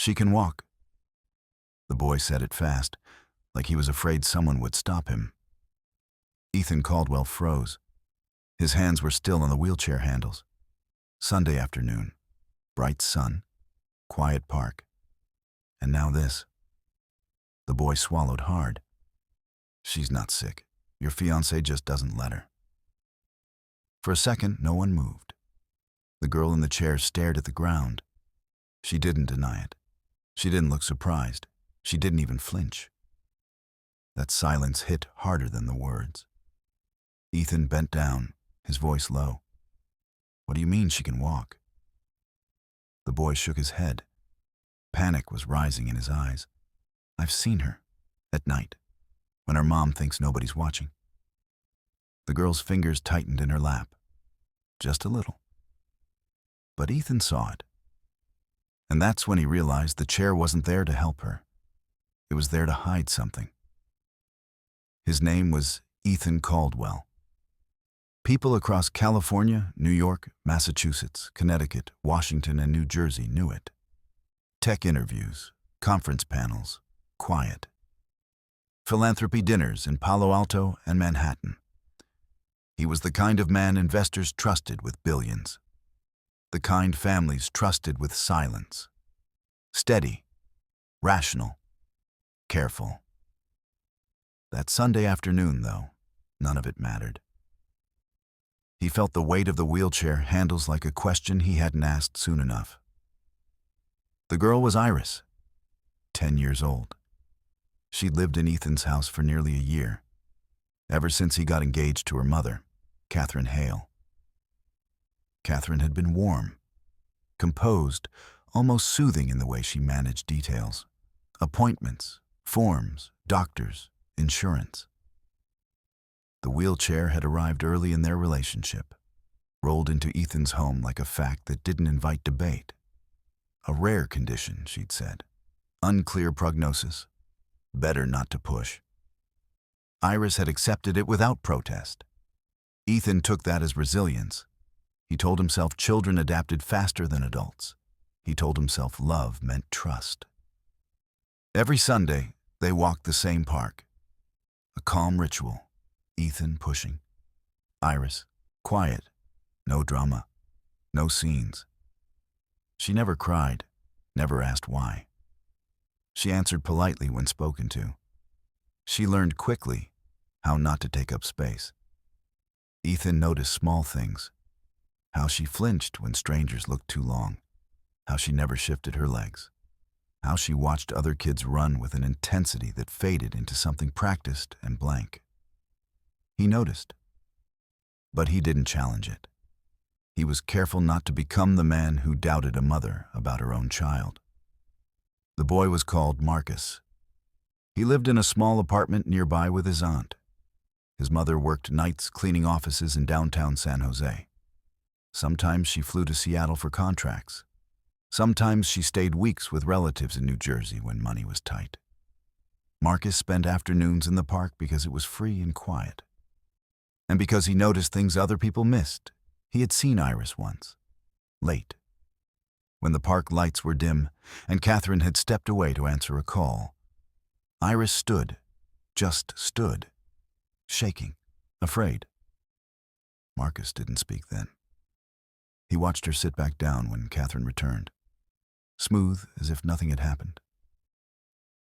She can walk. The boy said it fast, like he was afraid someone would stop him. Ethan Caldwell froze. His hands were still on the wheelchair handles. Sunday afternoon, bright sun, quiet park. And now this. The boy swallowed hard. She's not sick. Your fiancé just doesn't let her. For a second, no one moved. The girl in the chair stared at the ground. She didn't deny it. She didn't look surprised. She didn't even flinch. That silence hit harder than the words. Ethan bent down, his voice low. What do you mean she can walk? The boy shook his head. Panic was rising in his eyes. I've seen her, at night, when her mom thinks nobody's watching. The girl's fingers tightened in her lap. Just a little. But Ethan saw it. And that's when he realized the chair wasn't there to help her. It was there to hide something. His name was Ethan Caldwell. People across California, New York, Massachusetts, Connecticut, Washington, and New Jersey knew it. Tech interviews, conference panels, quiet. Philanthropy dinners in Palo Alto and Manhattan. He was the kind of man investors trusted with billions. The kind families trusted with silence. Steady, rational, careful. That Sunday afternoon, though, none of it mattered. He felt the weight of the wheelchair handles like a question he hadn't asked soon enough. The girl was Iris, 10 years old. She'd lived in Ethan's house for nearly a year, ever since he got engaged to her mother, Catherine Hale. Catherine had been warm, composed, almost soothing in the way she managed details. Appointments, forms, doctors, insurance. The wheelchair had arrived early in their relationship, rolled into Ethan's home like a fact that didn't invite debate. A rare condition, she'd said. Unclear prognosis. Better not to push. Iris had accepted it without protest. Ethan took that as resilience. He told himself children adapted faster than adults. He told himself love meant trust. Every Sunday, they walked the same park. A calm ritual. Ethan pushing. Iris, quiet. No drama. No scenes. She never cried, never asked why. She answered politely when spoken to. She learned quickly how not to take up space. Ethan noticed small things. How she flinched when strangers looked too long. How she never shifted her legs. How she watched other kids run with an intensity that faded into something practiced and blank. He noticed, but he didn't challenge it. He was careful not to become the man who doubted a mother about her own child. The boy was called Marcus. He lived in a small apartment nearby with his aunt. His mother worked nights cleaning offices in downtown San Jose. Sometimes she flew to Seattle for contracts. Sometimes she stayed weeks with relatives in New Jersey when money was tight. Marcus spent afternoons in the park because it was free and quiet. And because he noticed things other people missed. He had seen Iris once, late, when the park lights were dim and Catherine had stepped away to answer a call. Iris stood, just stood, shaking, afraid. Marcus didn't speak then. He watched her sit back down when Catherine returned, smooth as if nothing had happened.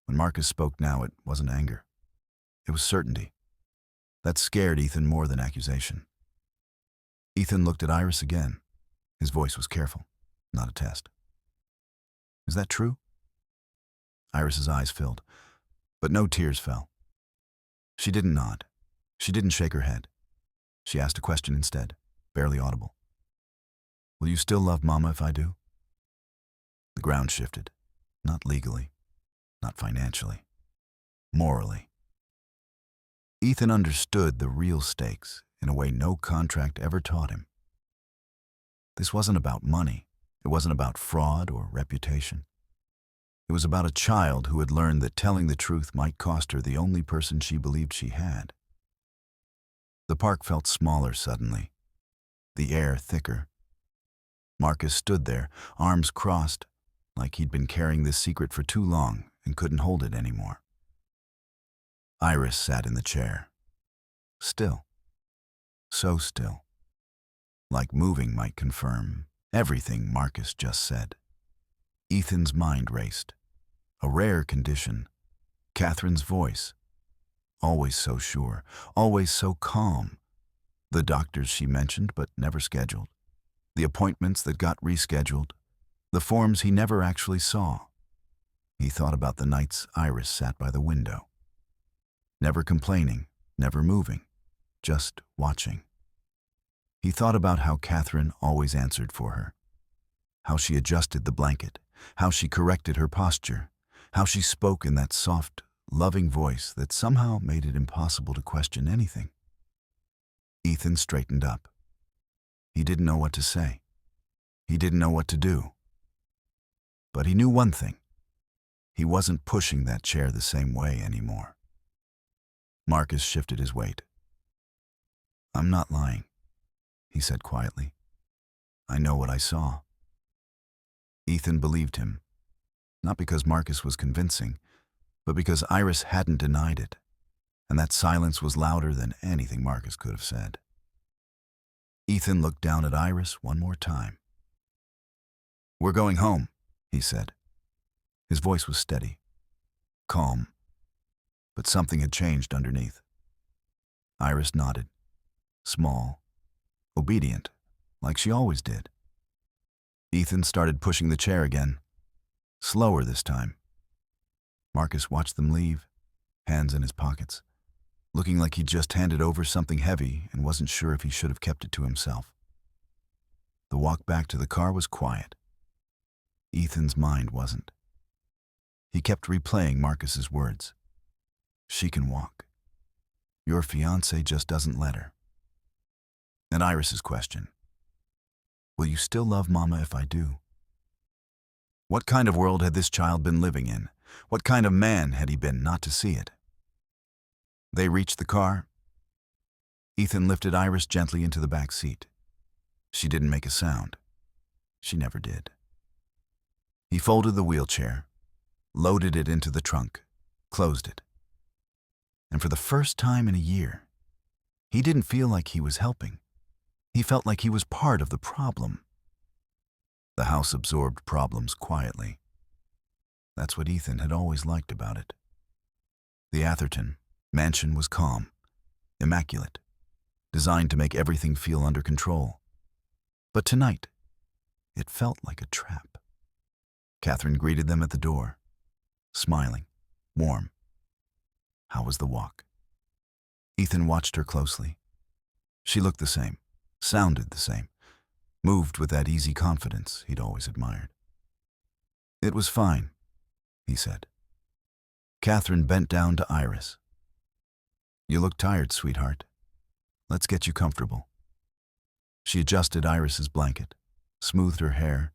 When Marcus spoke now, it wasn't anger. It was certainty. That scared Ethan more than accusation. Ethan looked at Iris again. His voice was careful, not a test. Is that true? Iris's eyes filled, but no tears fell. She didn't nod. She didn't shake her head. She asked a question instead, barely audible. Will you still love Mama if I do? The ground shifted, not legally, not financially, morally. Ethan understood the real stakes in a way no contract ever taught him. This wasn't about money. It wasn't about fraud or reputation. It was about a child who had learned that telling the truth might cost her the only person she believed she had. The park felt smaller suddenly, the air thicker. Marcus stood there, arms crossed, like he'd been carrying this secret for too long and couldn't hold it anymore. Iris sat in the chair. Still. So still. Like moving might confirm everything Marcus just said. Ethan's mind raced. A rare condition. Catherine's voice. Always so sure, always so calm. The doctors she mentioned but never scheduled. The appointments that got rescheduled. The forms he never actually saw. He thought about the nights Iris sat by the window. Never complaining, never moving, just watching. He thought about how Catherine always answered for her. How she adjusted the blanket, how she corrected her posture, how she spoke in that soft, loving voice that somehow made it impossible to question anything. Ethan straightened up. He didn't know what to say. He didn't know what to do. But he knew one thing. He wasn't pushing that chair the same way anymore. Marcus shifted his weight. "I'm not lying," he said quietly. "I know what I saw." Ethan believed him, not because Marcus was convincing, but because Iris hadn't denied it, and that silence was louder than anything Marcus could have said. Ethan looked down at Iris one more time. "We're going home," he said. His voice was steady, calm, but something had changed underneath. Iris nodded, small, obedient, like she always did. Ethan started pushing the chair again, slower this time. Marcus watched them leave, hands in his pockets, looking like he'd just handed over something heavy and wasn't sure if he should have kept it to himself. The walk back to the car was quiet. Ethan's mind wasn't. He kept replaying Marcus's words. "She can walk. Your fiancé just doesn't let her." And Iris's question. "Will you still love Mama if I do?" What kind of world had this child been living in? What kind of man had he been not to see it? They reached the car. Ethan lifted Iris gently into the back seat. She didn't make a sound. She never did. He folded the wheelchair, loaded it into the trunk, closed it. And for the first time in a year, he didn't feel like he was helping. He felt like he was part of the problem. The house absorbed problems quietly. That's what Ethan had always liked about it. The Atherton mansion was calm, immaculate, designed to make everything feel under control. But tonight, it felt like a trap. Catherine greeted them at the door, smiling, warm. How was the walk? Ethan watched her closely. She looked the same, sounded the same, moved with that easy confidence he'd always admired. "It was fine," he said. Catherine bent down to Iris. "You look tired, sweetheart. Let's get you comfortable." She adjusted Iris's blanket, smoothed her hair,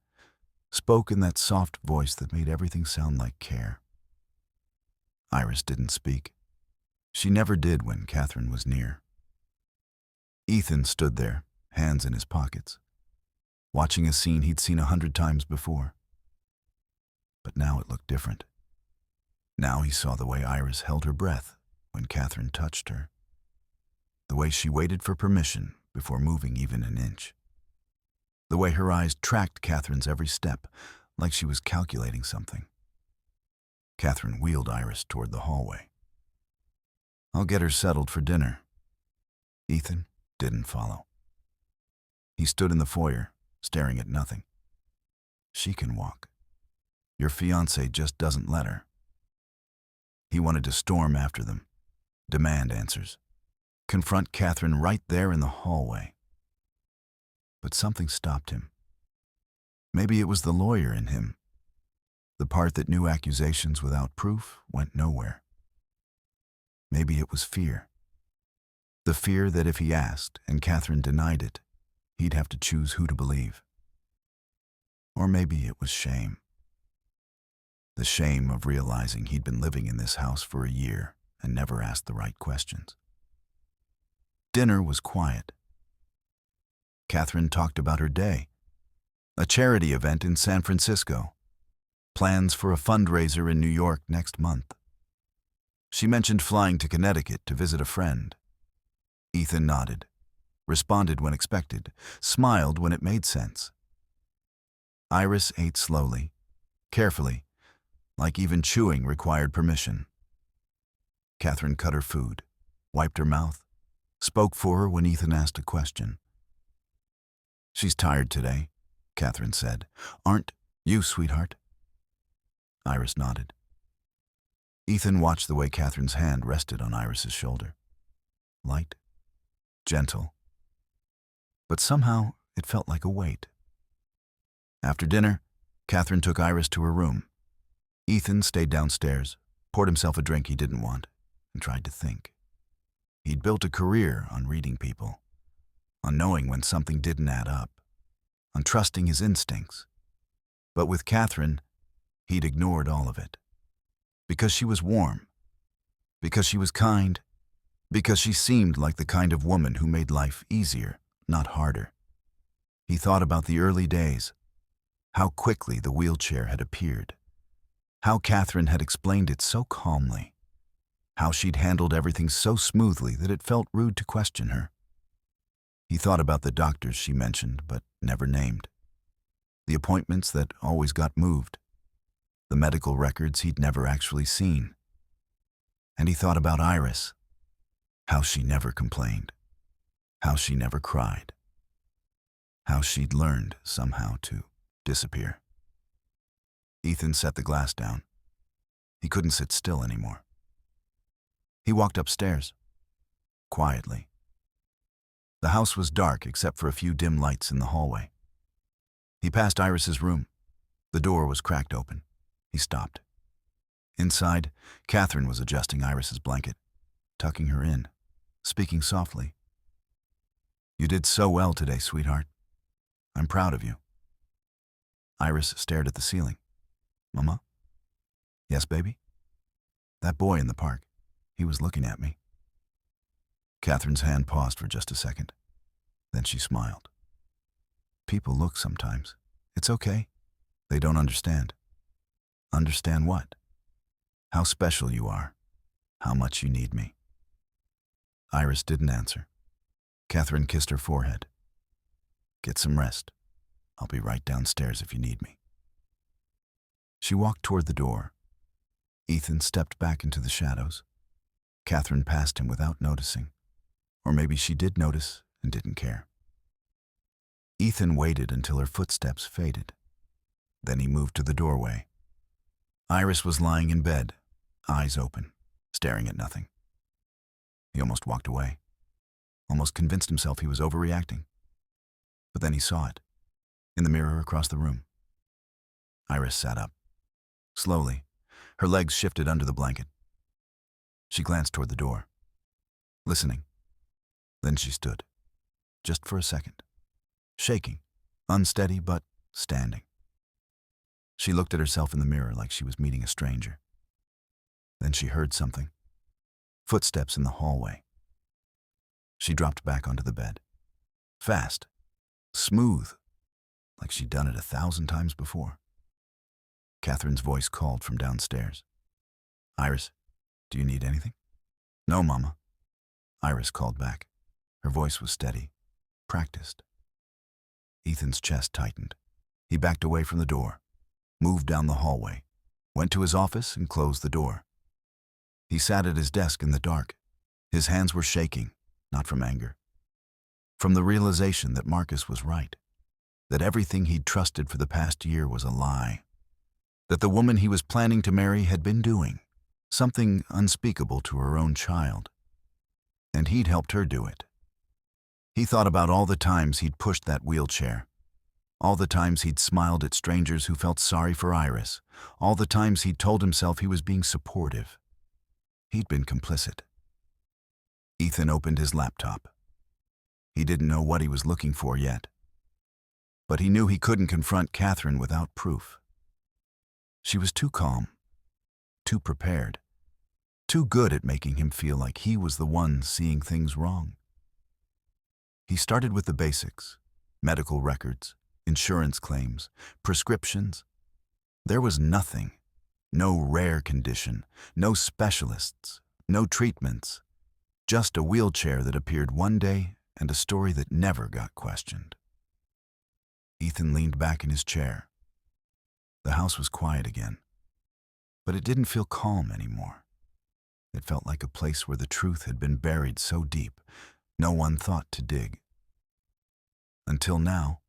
spoke in that soft voice that made everything sound like care. Iris didn't speak. She never did when Catherine was near. Ethan stood there, hands in his pockets, watching a scene he'd seen 100 times before. But now it looked different. Now he saw the way Iris held her breath when Catherine touched her, the way she waited for permission before moving even an inch, the way her eyes tracked Catherine's every step like she was calculating something. Catherine wheeled Iris toward the hallway. "I'll get her settled for dinner." Ethan didn't follow. He stood in the foyer, staring at nothing. "She can walk. Your fiancé just doesn't let her." He wanted to storm after them, demand answers, confront Catherine right there in the hallway. But something stopped him. Maybe it was the lawyer in him, the part that knew accusations without proof went nowhere. Maybe it was fear. The fear that if he asked and Catherine denied it, he'd have to choose who to believe. Or maybe it was shame. The shame of realizing he'd been living in this house for a year and never asked the right questions. Dinner was quiet. Catherine talked about her day, a charity event in San Francisco, plans for a fundraiser in New York next month. She mentioned flying to Connecticut to visit a friend. Ethan nodded, responded when expected, smiled when it made sense. Iris ate slowly, carefully, like even chewing required permission. Catherine cut her food, wiped her mouth, spoke for her when Ethan asked a question. "She's tired today," Catherine said. "Aren't you, sweetheart?" Iris nodded. Ethan watched the way Catherine's hand rested on Iris's shoulder. Light, gentle, but somehow it felt like a weight. After dinner, Catherine took Iris to her room. Ethan stayed downstairs, poured himself a drink he didn't want, and tried to think. He'd built a career on reading people, on knowing when something didn't add up, on trusting his instincts. But with Catherine, he'd ignored all of it. Because she was warm, because she was kind, because she seemed like the kind of woman who made life easier, not harder. He thought about the early days, how quickly the wheelchair had appeared, how Catherine had explained it so calmly, how she'd handled everything so smoothly that it felt rude to question her. He thought about the doctors she mentioned but never named, the appointments that always got moved, the medical records he'd never actually seen. And he thought about Iris, how she never complained, how she never cried, how she'd learned somehow to disappear. Ethan set the glass down. He couldn't sit still anymore. He walked upstairs, quietly. The house was dark except for a few dim lights in the hallway. He passed Iris's room. The door was cracked open. He stopped. Inside, Catherine was adjusting Iris's blanket, tucking her in, speaking softly. "You did so well today, sweetheart. I'm proud of you." Iris stared at the ceiling. "Mama?" "Yes, baby?" "That boy in the park. He was looking at me." Catherine's hand paused for just a second. Then she smiled. "People look sometimes. It's okay. They don't understand." "Understand what?" "How special you are. How much you need me." Iris didn't answer. Catherine kissed her forehead. "Get some rest. I'll be right downstairs if you need me." She walked toward the door. Ethan stepped back into the shadows. Catherine passed him without noticing. Or maybe she did notice and didn't care. Ethan waited until her footsteps faded. Then he moved to the doorway. Iris was lying in bed, eyes open, staring at nothing. He almost walked away, almost convinced himself he was overreacting. But then he saw it, in the mirror across the room. Iris sat up. Slowly, her legs shifted under the blanket. She glanced toward the door, listening. Then she stood, just for a second, shaking, unsteady but standing. She looked at herself in the mirror like she was meeting a stranger. Then she heard something. Footsteps in the hallway. She dropped back onto the bed. Fast, smooth, like she'd done it 1,000 times before. Catherine's voice called from downstairs. "Iris, do you need anything?" "No, Mama." Iris called back. Her voice was steady, practiced. Ethan's chest tightened. He backed away from the door, moved down the hallway, went to his office and closed the door. He sat at his desk in the dark. His hands were shaking, not from anger. From the realization that Marcus was right, that everything he'd trusted for the past year was a lie, that the woman he was planning to marry had been doing something unspeakable to her own child, and he'd helped her do it. He thought about all the times he'd pushed that wheelchair, all the times he'd smiled at strangers who felt sorry for Iris, all the times he'd told himself he was being supportive. He'd been complicit. Ethan opened his laptop. He didn't know what he was looking for yet, but he knew he couldn't confront Catherine without proof. She was too calm, too prepared, too good at making him feel like he was the one seeing things wrong. He started with the basics: medical records, insurance claims, prescriptions. There was nothing. No rare condition, no specialists, no treatments. Just a wheelchair that appeared one day and a story that never got questioned. Ethan leaned back in his chair. The house was quiet again, but it didn't feel calm anymore. It felt like a place where the truth had been buried so deep, no one thought to dig. Until now.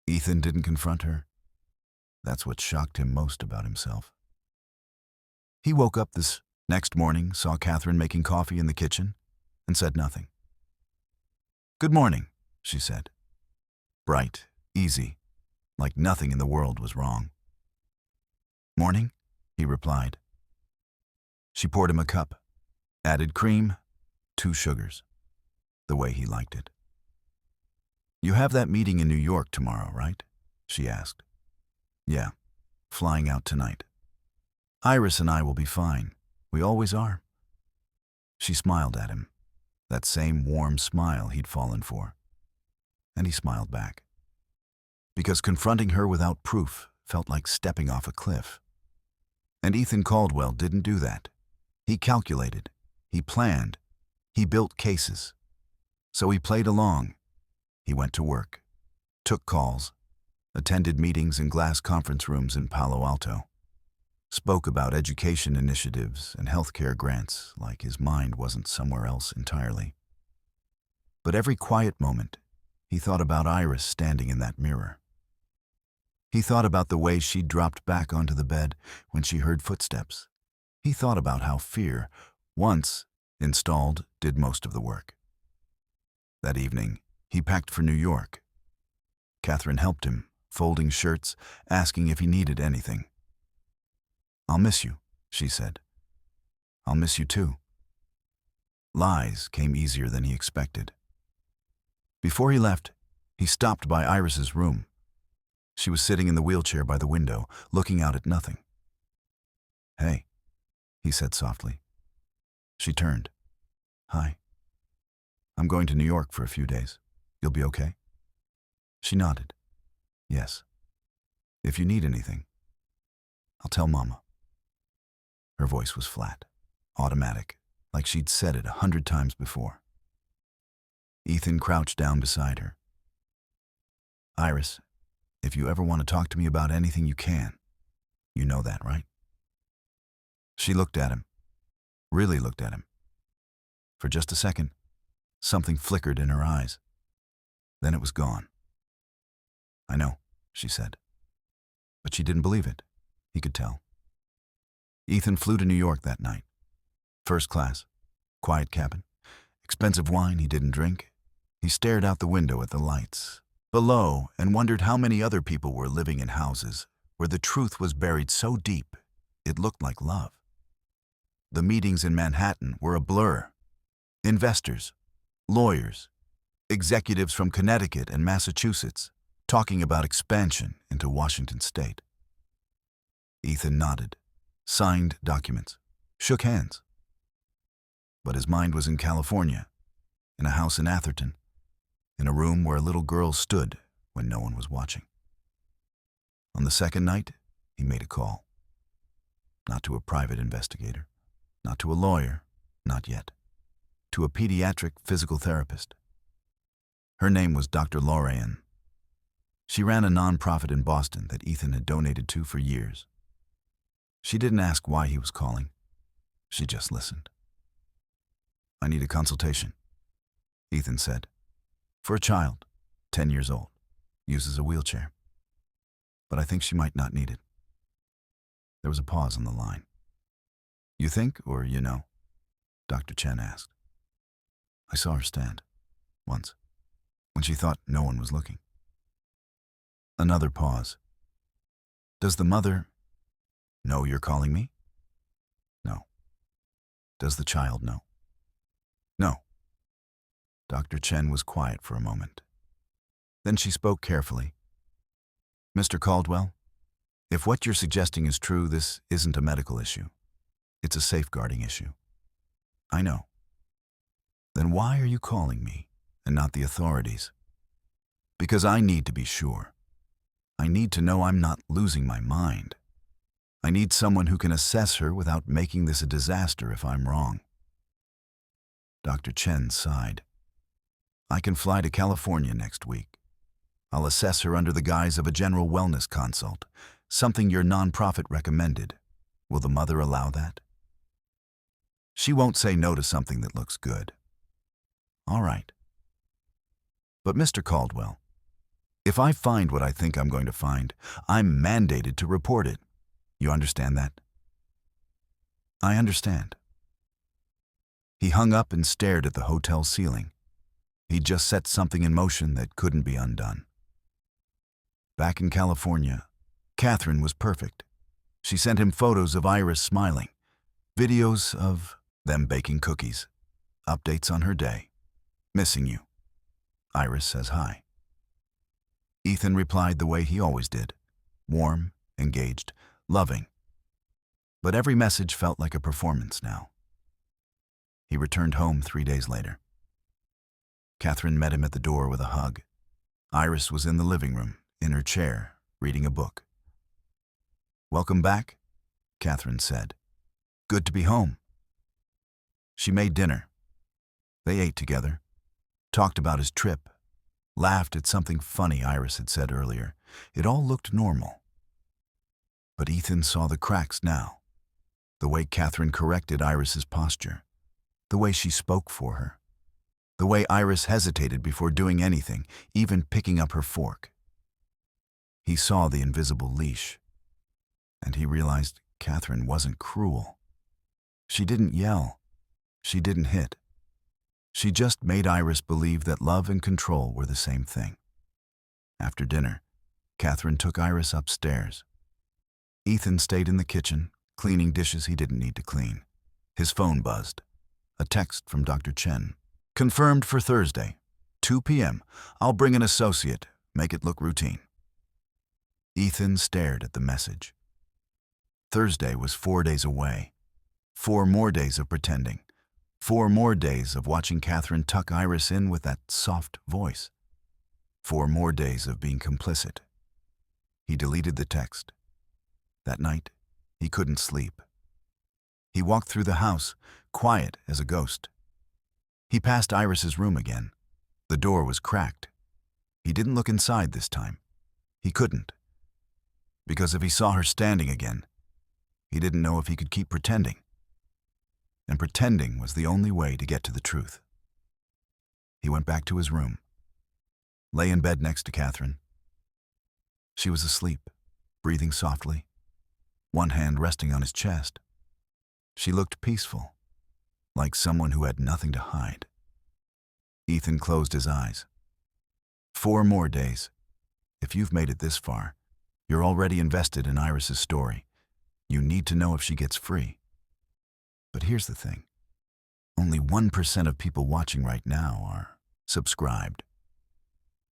Ethan didn't confront her. That's what shocked him most about himself. He woke up this next morning, saw Catherine making coffee in the kitchen, and said nothing. "Good morning," she said. Bright, easy, like nothing in the world was wrong. "Morning," he replied. She poured him a cup, added cream, 2 sugars, the way he liked it. "You have that meeting in New York tomorrow, right?" she asked. "Yeah, flying out tonight. Iris and I will be fine. We always are." She smiled at him, that same warm smile he'd fallen for. And he smiled back. Because confronting her without proof felt like stepping off a cliff. And Ethan Caldwell didn't do that. He calculated, he planned, he built cases. So he played along. He went to work, took calls, attended meetings in glass conference rooms in Palo Alto, spoke about education initiatives and healthcare grants like his mind wasn't somewhere else entirely. But every quiet moment, he thought about Iris standing in that mirror. He thought about the way she dropped back onto the bed when she heard footsteps. He thought about how fear, once installed, did most of the work. That evening, he packed for New York. Catherine helped him, folding shirts, asking if he needed anything. "I'll miss you," she said. "I'll miss you too." Lies came easier than he expected. Before he left, he stopped by Iris's room. She was sitting in the wheelchair by the window, looking out at nothing. "Hey," he said softly. She turned. "Hi. I'm going to New York for a few days. You'll be okay?" She nodded. "Yes. If you need anything, I'll tell Mama." Her voice was flat, automatic, like she'd said it 100 times before. Ethan crouched down beside her. "Iris, if you ever want to talk to me about anything, you can. You know that, right?" She looked at him, really looked at him. For just a second, something flickered in her eyes. Then it was gone. "I know," she said. But she didn't believe it. He could tell. Ethan flew to New York that night. First class, quiet cabin, expensive wine he didn't drink. He stared out the window at the lights below and wondered how many other people were living in houses where the truth was buried so deep it looked like love. The meetings in Manhattan were a blur. Investors, lawyers, executives from Connecticut and Massachusetts talking about expansion into Washington state. Ethan nodded, signed documents, shook hands. But his mind was in California, in a house in Atherton, in a room where a little girl stood when no one was watching. On the second night, he made a call. Not to a private investigator, not to a lawyer, not yet. To a pediatric physical therapist. Her name was Dr. Lorian. She ran a nonprofit in Boston that Ethan had donated to for years. She didn't ask why he was calling. She just listened. "I need a consultation," Ethan said. "For a child, 10 years old, uses a wheelchair. But I think she might not need it." There was a pause on the line. "You think, or you know?" Dr. Chen asked. "I saw her stand, once, when she thought no one was looking." Another pause. "Does the mother know you're calling me?" "No." "Does the child know?" "No." Dr. Chen was quiet for a moment. Then she spoke carefully. "Mr. Caldwell, if what you're suggesting is true, this isn't a medical issue. It's a safeguarding issue." "I know." "Then why are you calling me and not the authorities?" "Because I need to be sure. I need to know I'm not losing my mind. I need someone who can assess her without making this a disaster if I'm wrong. Dr. Chen sighed. I can fly to California next week. I'll assess her under the guise of a general wellness consult, something your nonprofit recommended. Will the mother allow that? She won't say no to something that looks good. All right. But Mr. Caldwell, if I find what I think I'm going to find, I'm mandated to report it. You understand that? I understand. He hung up and stared at the hotel ceiling. He'd just set something in motion that couldn't be undone. Back in California, Catherine was perfect. She sent him photos of Iris smiling, videos of them baking cookies, updates on her day. Missing you. Iris says hi. Ethan replied the way he always did, warm, engaged, loving. But every message felt like a performance now. He returned home 3 days later. Catherine met him at the door with a hug. Iris was in the living room, in her chair, reading a book. Welcome back, Catherine said. Good to be home. She made dinner. They ate together, talked about his trip, laughed at something funny Iris had said earlier. It all looked normal. But Ethan saw the cracks now. The way Catherine corrected Iris's posture. The way she spoke for her. The way Iris hesitated before doing anything, even picking up her fork. He saw the invisible leash. And he realized Catherine wasn't cruel. She didn't yell. She didn't hit. She just made Iris believe that love and control were the same thing. After dinner, Catherine took Iris upstairs. Ethan stayed in the kitchen, cleaning dishes he didn't need to clean. His phone buzzed. A text from Dr. Chen. Confirmed for Thursday, 2 p.m. I'll bring an associate, make it look routine. Ethan stared at the message. Thursday was 4 days away. 4 more days of pretending. 4 more days of watching Catherine tuck Iris in with that soft voice. 4 more days of being complicit. He deleted the text. That night, he couldn't sleep. He walked through the house, quiet as a ghost. He passed Iris's room again. The door was cracked. He didn't look inside this time. He couldn't. Because if he saw her standing again, he didn't know if he could keep pretending. And pretending was the only way to get to the truth. He went back to his room, lay in bed next to Catherine. She was asleep, breathing softly, one hand resting on his chest. She looked peaceful, like someone who had nothing to hide. Ethan closed his eyes. 4 more days. If you've made it this far, you're already invested in Iris's story. You need to know if she gets free. But here's the thing. Only 1% of people watching right now are subscribed.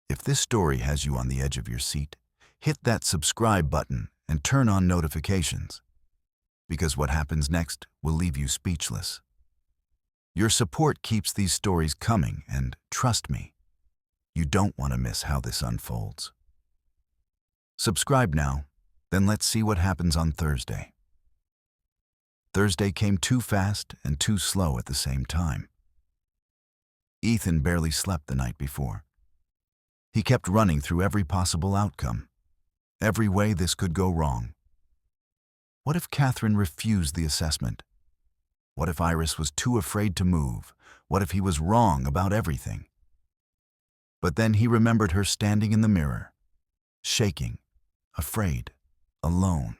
If this story has you on the edge of your seat, hit that subscribe button and turn on notifications. Because what happens next will leave you speechless. Your support keeps these stories coming, and trust me, you don't want to miss how this unfolds. Subscribe now, then let's see what happens on Thursday. Thursday came too fast and too slow at the same time. Ethan barely slept the night before. He kept running through every possible outcome, every way this could go wrong. What if Catherine refused the assessment? What if Iris was too afraid to move? What if he was wrong about everything? But then he remembered her standing in the mirror, shaking, afraid, alone,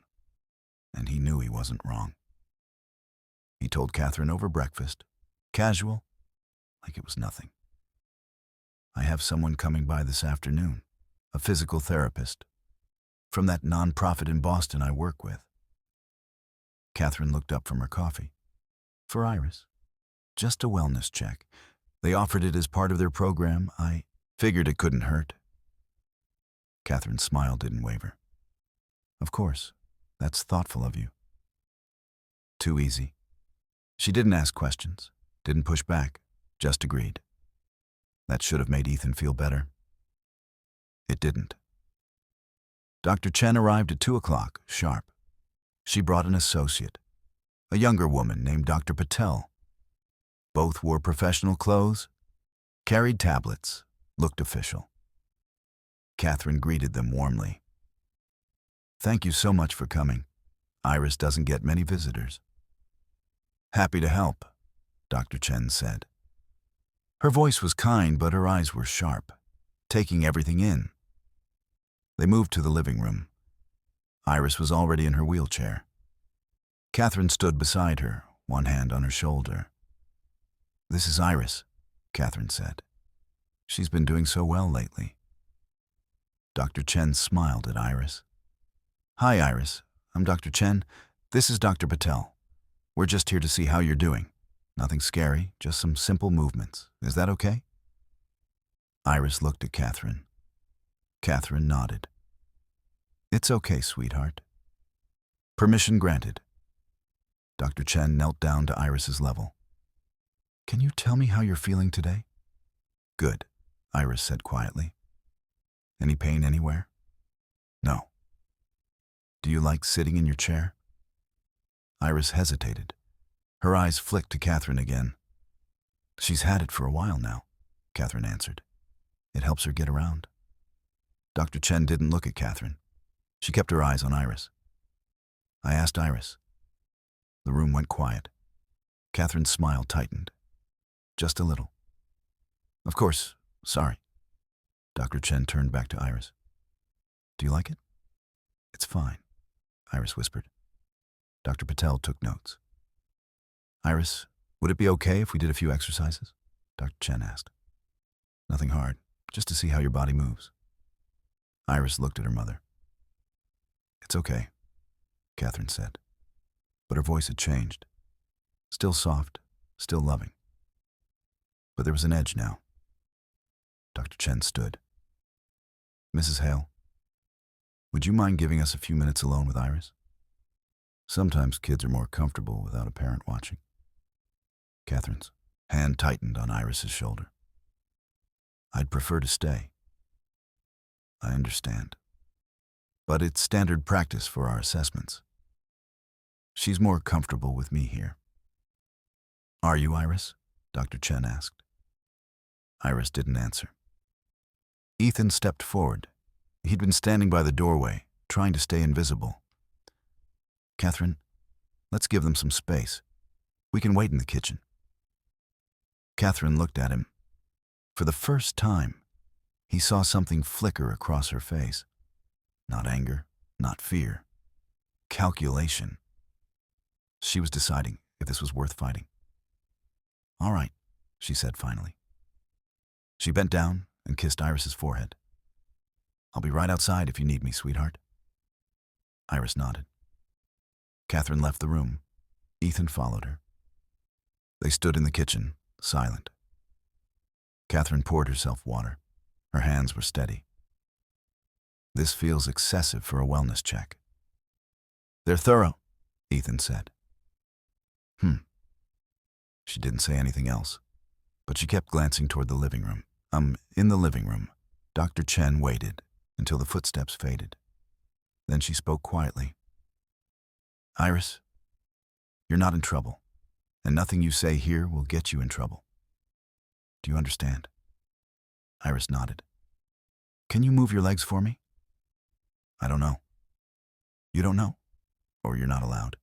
and he knew he wasn't wrong. He told Catherine over breakfast, casual, like it was nothing. I have someone coming by this afternoon, a physical therapist, from that nonprofit in Boston I work with. Catherine looked up from her coffee. For Iris. Just a wellness check. They offered it as part of their program. I figured it couldn't hurt. Catherine's smile didn't waver. Of course. That's thoughtful of you. Too easy. She didn't ask questions, didn't push back, just agreed. That should have made Ethan feel better. It didn't. Dr. Chen arrived at 2 o'clock, sharp. She brought an associate, a younger woman named Dr. Patel. Both wore professional clothes, carried tablets, looked official. Catherine greeted them warmly. "Thank you so much for coming. Iris doesn't get many visitors." "Happy to help," Dr. Chen said. Her voice was kind, but her eyes were sharp, taking everything in. They moved to the living room. Iris was already in her wheelchair. Catherine stood beside her, one hand on her shoulder. "This is Iris," Catherine said. "She's been doing so well lately." Dr. Chen smiled at Iris. "Hi, Iris. I'm Dr. Chen. This is Dr. Patel. We're just here to see how you're doing. Nothing scary, just some simple movements. Is that okay?" Iris looked at Catherine. Catherine nodded. "It's okay, sweetheart." Permission granted. Dr. Chen knelt down to Iris's level. "Can you tell me how you're feeling today?" "Good," Iris said quietly. "Any pain anywhere?" "No." "Do you like sitting in your chair?" Iris hesitated. Her eyes flicked to Catherine again. "She's had it for a while now," Catherine answered. "It helps her get around." Dr. Chen didn't look at Catherine. She kept her eyes on Iris. I asked Iris. The room went quiet. Catherine's smile tightened. "Just a little." "Of course, sorry." Dr. Chen turned back to Iris. "Do you like it?" "It's fine," Iris whispered. Dr. Patel took notes. "Iris, would it be okay if we did a few exercises?" Dr. Chen asked. "Nothing hard, just to see how your body moves." Iris looked at her mother. "It's okay," Catherine said. But her voice had changed. Still soft, still loving. But there was an edge now. Dr. Chen stood. "Mrs. Hale, would you mind giving us a few minutes alone with Iris? Sometimes kids are more comfortable without a parent watching." Catherine's hand tightened on Iris's shoulder. "I'd prefer to stay." "I understand. But it's standard practice for our assessments. She's more comfortable with me here." "Are you, Iris?" Dr. Chen asked. Iris didn't answer. Ethan stepped forward. He'd been standing by the doorway, trying to stay invisible. "Catherine, let's give them some space. We can wait in the kitchen." Catherine looked at him. For the first time, he saw something flicker across her face. Not anger, not fear. Calculation. She was deciding if this was worth fighting. "All right," she said finally. She bent down and kissed Iris's forehead. "I'll be right outside if you need me, sweetheart." Iris nodded. Catherine left the room. Ethan followed her. They stood in the kitchen, silent. Catherine poured herself water. Her hands were steady. "This feels excessive for a wellness check." "They're thorough," Ethan said. She didn't say anything else, but she kept glancing toward the living room. In the living room, Dr. Chen waited until the footsteps faded. Then she spoke quietly. "Iris, you're not in trouble, and nothing you say here will get you in trouble. Do you understand?" Iris nodded. "Can you move your legs for me?" "I don't know." "You don't know? Or you're not allowed?"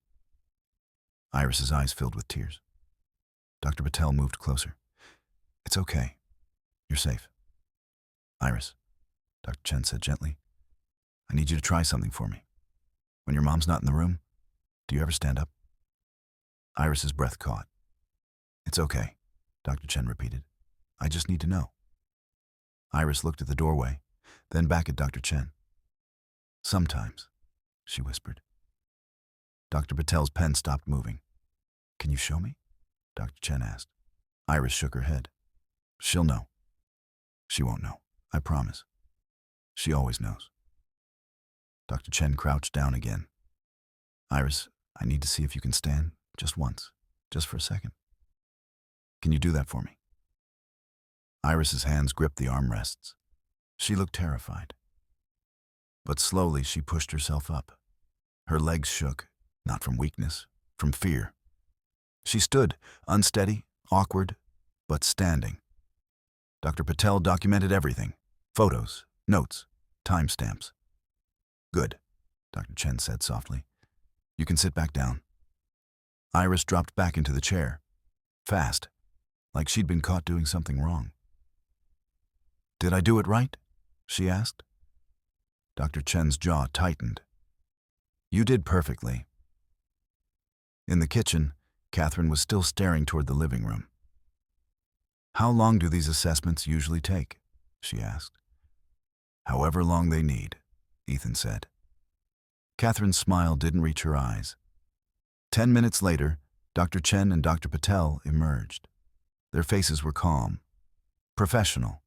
Iris's eyes filled with tears. Dr. Patel moved closer. "It's okay. You're safe." "Iris," Dr. Chen said gently, "I need you to try something for me. When your mom's not in the room, do you ever stand up?" Iris's breath caught. "It's okay," Dr. Chen repeated. "I just need to know." Iris looked at the doorway, then back at Dr. Chen. "Sometimes," she whispered. Dr. Patel's pen stopped moving. "Can you show me?" Dr. Chen asked. Iris shook her head. "She'll know." "She won't know, I promise. She always knows." Dr. Chen crouched down again. "Iris, I need to see if you can stand, just once, just for a second. Can you do that for me?" Iris's hands gripped the armrests. She looked terrified. But slowly she pushed herself up. Her legs shook, not from weakness, from fear. She stood, unsteady, awkward, but standing. Dr. Patel documented everything. Photos, notes, timestamps. Good, Dr. Chen said softly. You can sit back down. Iris dropped back into the chair, fast, like she'd been caught doing something wrong. Did I do it right? She asked. Dr. Chen's jaw tightened. You did perfectly. In the kitchen, Catherine was still staring toward the living room. How long do these assessments usually take? She asked. However long they need, Ethan said. Catherine's smile didn't reach her eyes. 10 minutes later, Dr. Chen and Dr. Patel emerged. Their faces were calm, professional.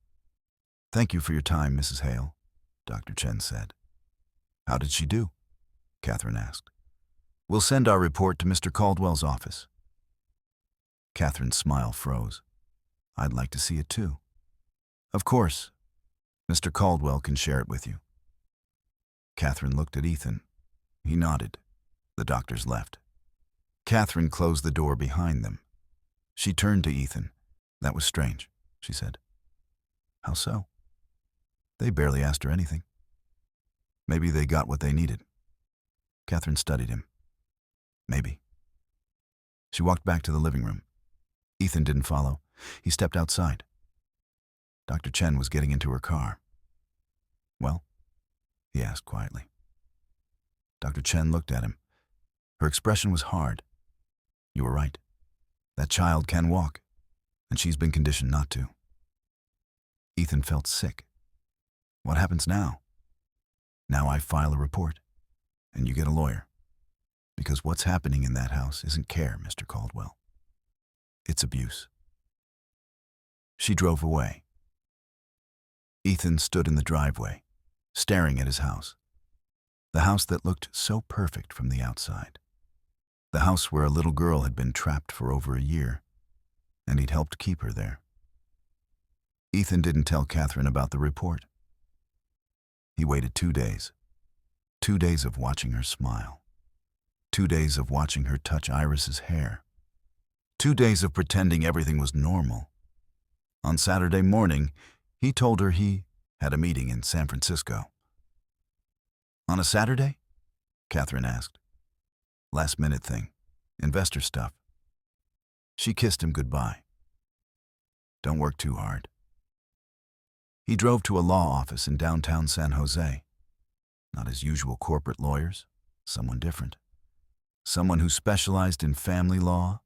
Thank you for your time, Mrs. Hale, Dr. Chen said. How did she do? Catherine asked. We'll send our report to Mr. Caldwell's office. Catherine's smile froze. I'd like to see it too. Of course. Mr. Caldwell can share it with you. Catherine looked at Ethan. He nodded. The doctors left. Catherine closed the door behind them. She turned to Ethan. That was strange, she said. How so? They barely asked her anything. Maybe they got what they needed. Catherine studied him. Maybe. She walked back to the living room. Ethan didn't follow. He stepped outside. Dr. Chen was getting into her car. Well? He asked quietly. Dr. Chen looked at him. Her expression was hard. You were right. That child can walk, and she's been conditioned not to. Ethan felt sick. What happens now? Now I file a report, and you get a lawyer. Because what's happening in that house isn't care, Mr. Caldwell. It's abuse. She drove away. Ethan stood in the driveway, staring at his house. The house that looked so perfect from the outside. The house where a little girl had been trapped for over a year, and he'd helped keep her there. Ethan didn't tell Catherine about the report. He waited 2 days. 2 days of watching her smile. 2 days of watching her touch Iris's hair. 2 days of pretending everything was normal. On Saturday morning, he told her he had a meeting in San Francisco. On a Saturday? Catherine asked. Last-minute thing. Investor stuff. She kissed him goodbye. Don't work too hard. He drove to a law office in downtown San Jose. Not his usual corporate lawyers, someone different. Someone who specialized in family law,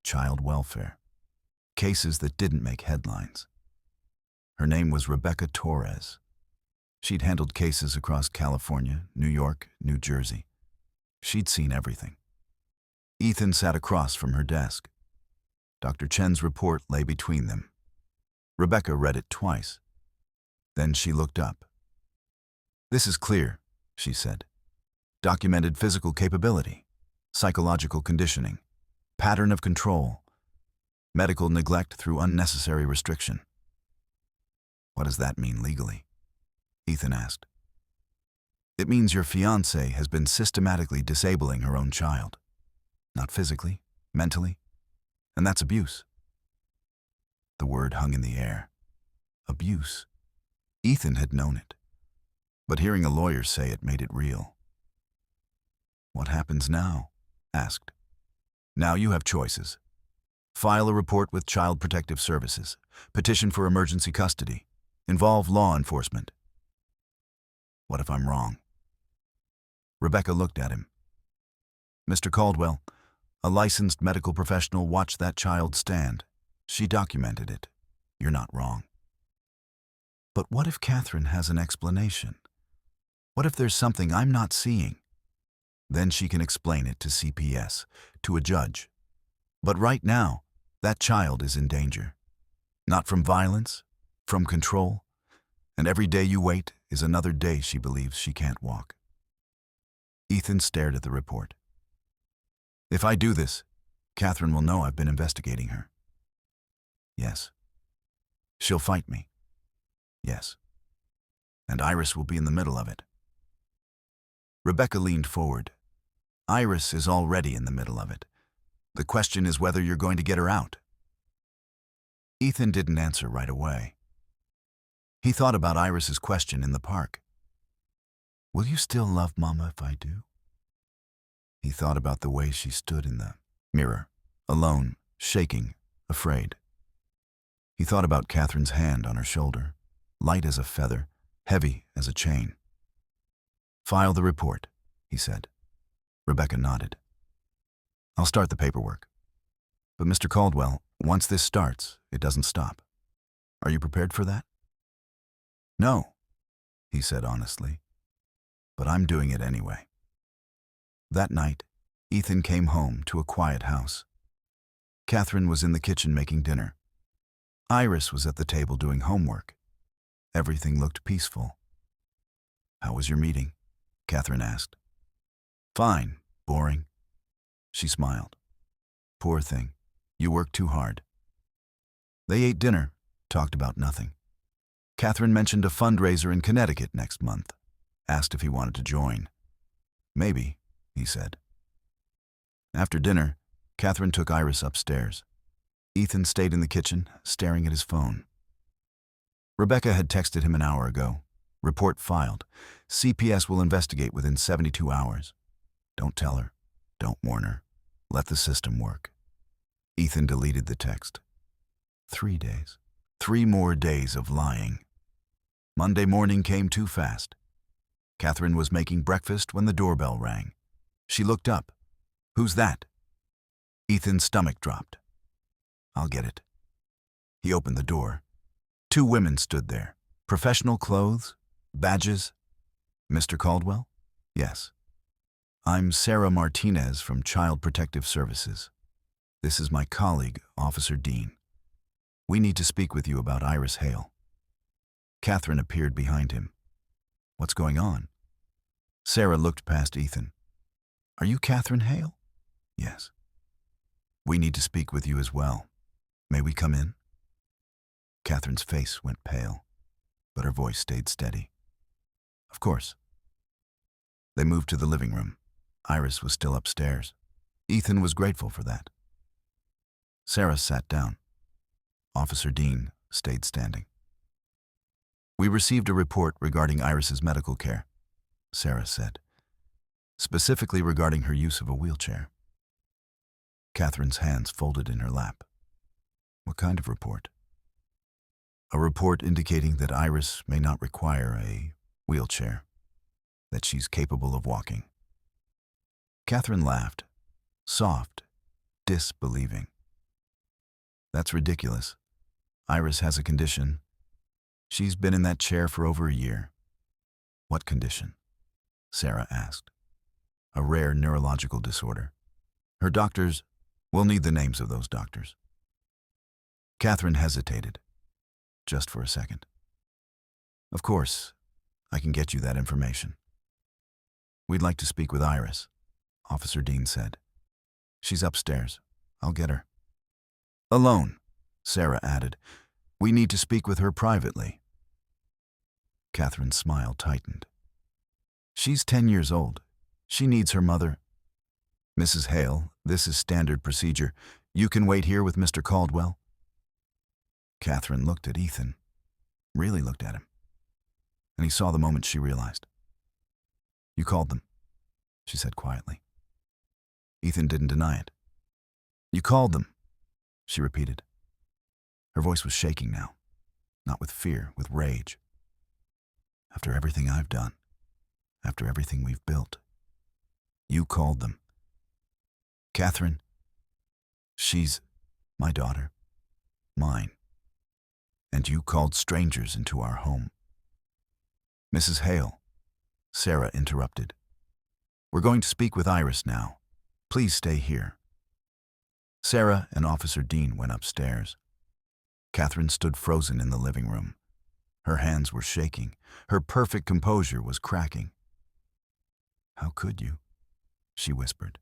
child welfare, cases that didn't make headlines. Her name was Rebecca Torres. She'd handled cases across California, New York, New Jersey. She'd seen everything. Ethan sat across from her desk. Dr. Chen's report lay between them. Rebecca read it twice. Then she looked up. This is clear, she said. Documented physical capability, psychological conditioning, pattern of control, medical neglect through unnecessary restriction. What does that mean legally? Ethan asked. It means your fiancée has been systematically disabling her own child. Not physically, mentally, and that's abuse. The word hung in the air. Abuse. Ethan had known it, but hearing a lawyer say it made it real. What happens now? Asked. Now you have choices. File a report with Child Protective Services, petition for emergency custody, involve law enforcement. What if I'm wrong? Rebecca looked at him. Mr. Caldwell, a licensed medical professional watched that child stand. She documented it. You're not wrong. But what if Catherine has an explanation? What if there's something I'm not seeing? Then she can explain it to CPS, to a judge. But right now, that child is in danger. Not from violence, from control. And every day you wait is another day she believes she can't walk. Ethan stared at the report. If I do this, Catherine will know I've been investigating her. Yes. She'll fight me. Yes. And Iris will be in the middle of it. Rebecca leaned forward. Iris is already in the middle of it. The question is whether you're going to get her out. Ethan didn't answer right away. He thought about Iris's question in the park. Will you still love Mama if I do? He thought about the way she stood in the mirror, alone, shaking, afraid. He thought about Catherine's hand on her shoulder, light as a feather, heavy as a chain. File the report, he said. Rebecca nodded. I'll start the paperwork. But Mr. Caldwell, once this starts, it doesn't stop. Are you prepared for that? No, he said honestly. But I'm doing it anyway. That night, Ethan came home to a quiet house. Catherine was in the kitchen making dinner. Iris was at the table doing homework. Everything looked peaceful. How was your meeting? Catherine asked. Fine, boring. She smiled. Poor thing, you worked too hard. They ate dinner, talked about nothing. Catherine mentioned a fundraiser in Connecticut next month, asked if he wanted to join. Maybe, he said. After dinner, Catherine took Iris upstairs. Ethan stayed in the kitchen, staring at his phone. Rebecca had texted him an hour ago. Report filed. CPS will investigate within 72 hours. Don't tell her. Don't warn her. Let the system work. Ethan deleted the text. 3 days. 3 more days of lying. Monday morning came too fast. Catherine was making breakfast when the doorbell rang. She looked up. Who's that? Ethan's stomach dropped. I'll get it. He opened the door. 2 women stood there. Professional clothes, badges. Mr. Caldwell? Yes. I'm Sarah Martinez from Child Protective Services. This is my colleague, Officer Dean. We need to speak with you about Iris Hale. Catherine appeared behind him. What's going on? Sarah looked past Ethan. Are you Catherine Hale? Yes. We need to speak with you as well. May we come in? Catherine's face went pale, but her voice stayed steady. Of course. They moved to the living room. Iris was still upstairs. Ethan was grateful for that. Sarah sat down. Officer Dean stayed standing. We received a report regarding Iris's medical care, Sarah said, specifically regarding her use of a wheelchair. Catherine's hands folded in her lap. What kind of report? A report indicating that Iris may not require a wheelchair, that she's capable of walking. Catherine laughed, soft, disbelieving. That's ridiculous. Iris has a condition. She's been in that chair for over a year. What condition? Sarah asked. A rare neurological disorder. Her doctors will need the names of those doctors. Catherine hesitated, just for a second. Of course, I can get you that information. We'd like to speak with Iris, Officer Dean said. She's upstairs. I'll get her. Alone, Sarah added. We need to speak with her privately. Catherine's smile tightened. She's 10 years old. She needs her mother. Mrs. Hale, this is standard procedure. You can wait here with Mr. Caldwell. Catherine looked at Ethan, really looked at him, and he saw the moment she realized. You called them, she said quietly. Ethan didn't deny it. You called them, she repeated. Her voice was shaking now, not with fear, with rage. After everything I've done, after everything we've built, you called them. Catherine, she's my daughter, mine. And you called strangers into our home. Mrs. Hale, Sarah interrupted. We're going to speak with Iris now. Please stay here. Sarah and Officer Dean went upstairs. Catherine stood frozen in the living room. Her hands were shaking. Her perfect composure was cracking. How could you? She whispered.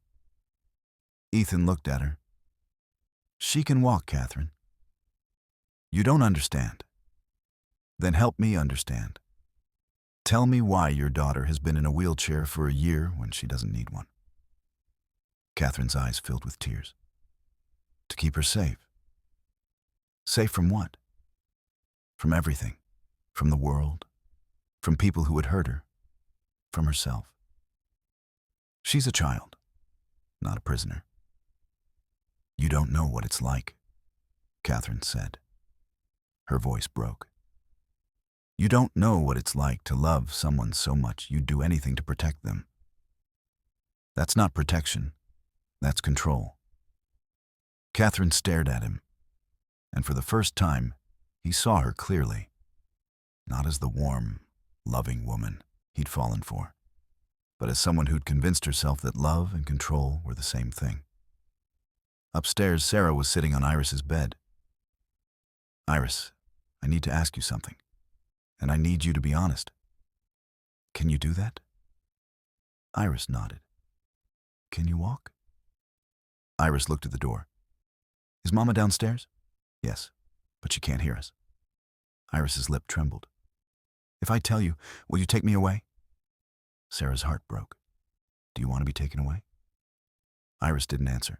Ethan looked at her. She can walk, Catherine. You don't understand. Then help me understand. Tell me why your daughter has been in a wheelchair for a year when she doesn't need one. Catherine's eyes filled with tears. To keep her safe. Safe from what? From everything. From the world. From people who would hurt her. From herself. She's a child, not a prisoner. You don't know what it's like, Catherine said. Her voice broke. You don't know what it's like to love someone so much you'd do anything to protect them. That's not protection. That's control. Catherine stared at him, and for the first time, he saw her clearly. Not as the warm, loving woman he'd fallen for, but as someone who'd convinced herself that love and control were the same thing. Upstairs, Sarah was sitting on Iris's bed. Iris, I need to ask you something, and I need you to be honest. Can you do that? Iris nodded. Can you walk? Iris looked at the door. Is Mama downstairs? Yes, but she can't hear us. Iris's lip trembled. If I tell you, will you take me away? Sarah's heart broke. Do you want to be taken away? Iris didn't answer.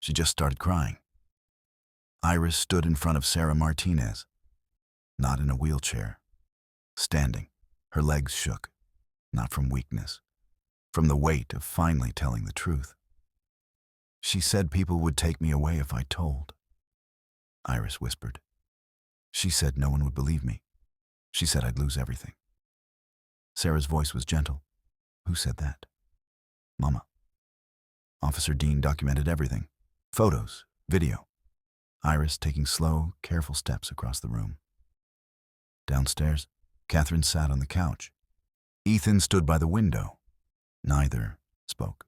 She just started crying. Iris stood in front of Sarah Martinez, not in a wheelchair, standing. Her legs shook, not from weakness, from the weight of finally telling the truth. She said people would take me away if I told. Iris whispered. She said no one would believe me. She said I'd lose everything. Sarah's voice was gentle. Who said that? Mama. Officer Dean documented everything. Photos, video. Iris taking slow, careful steps across the room. Downstairs, Catherine sat on the couch. Ethan stood by the window. Neither spoke.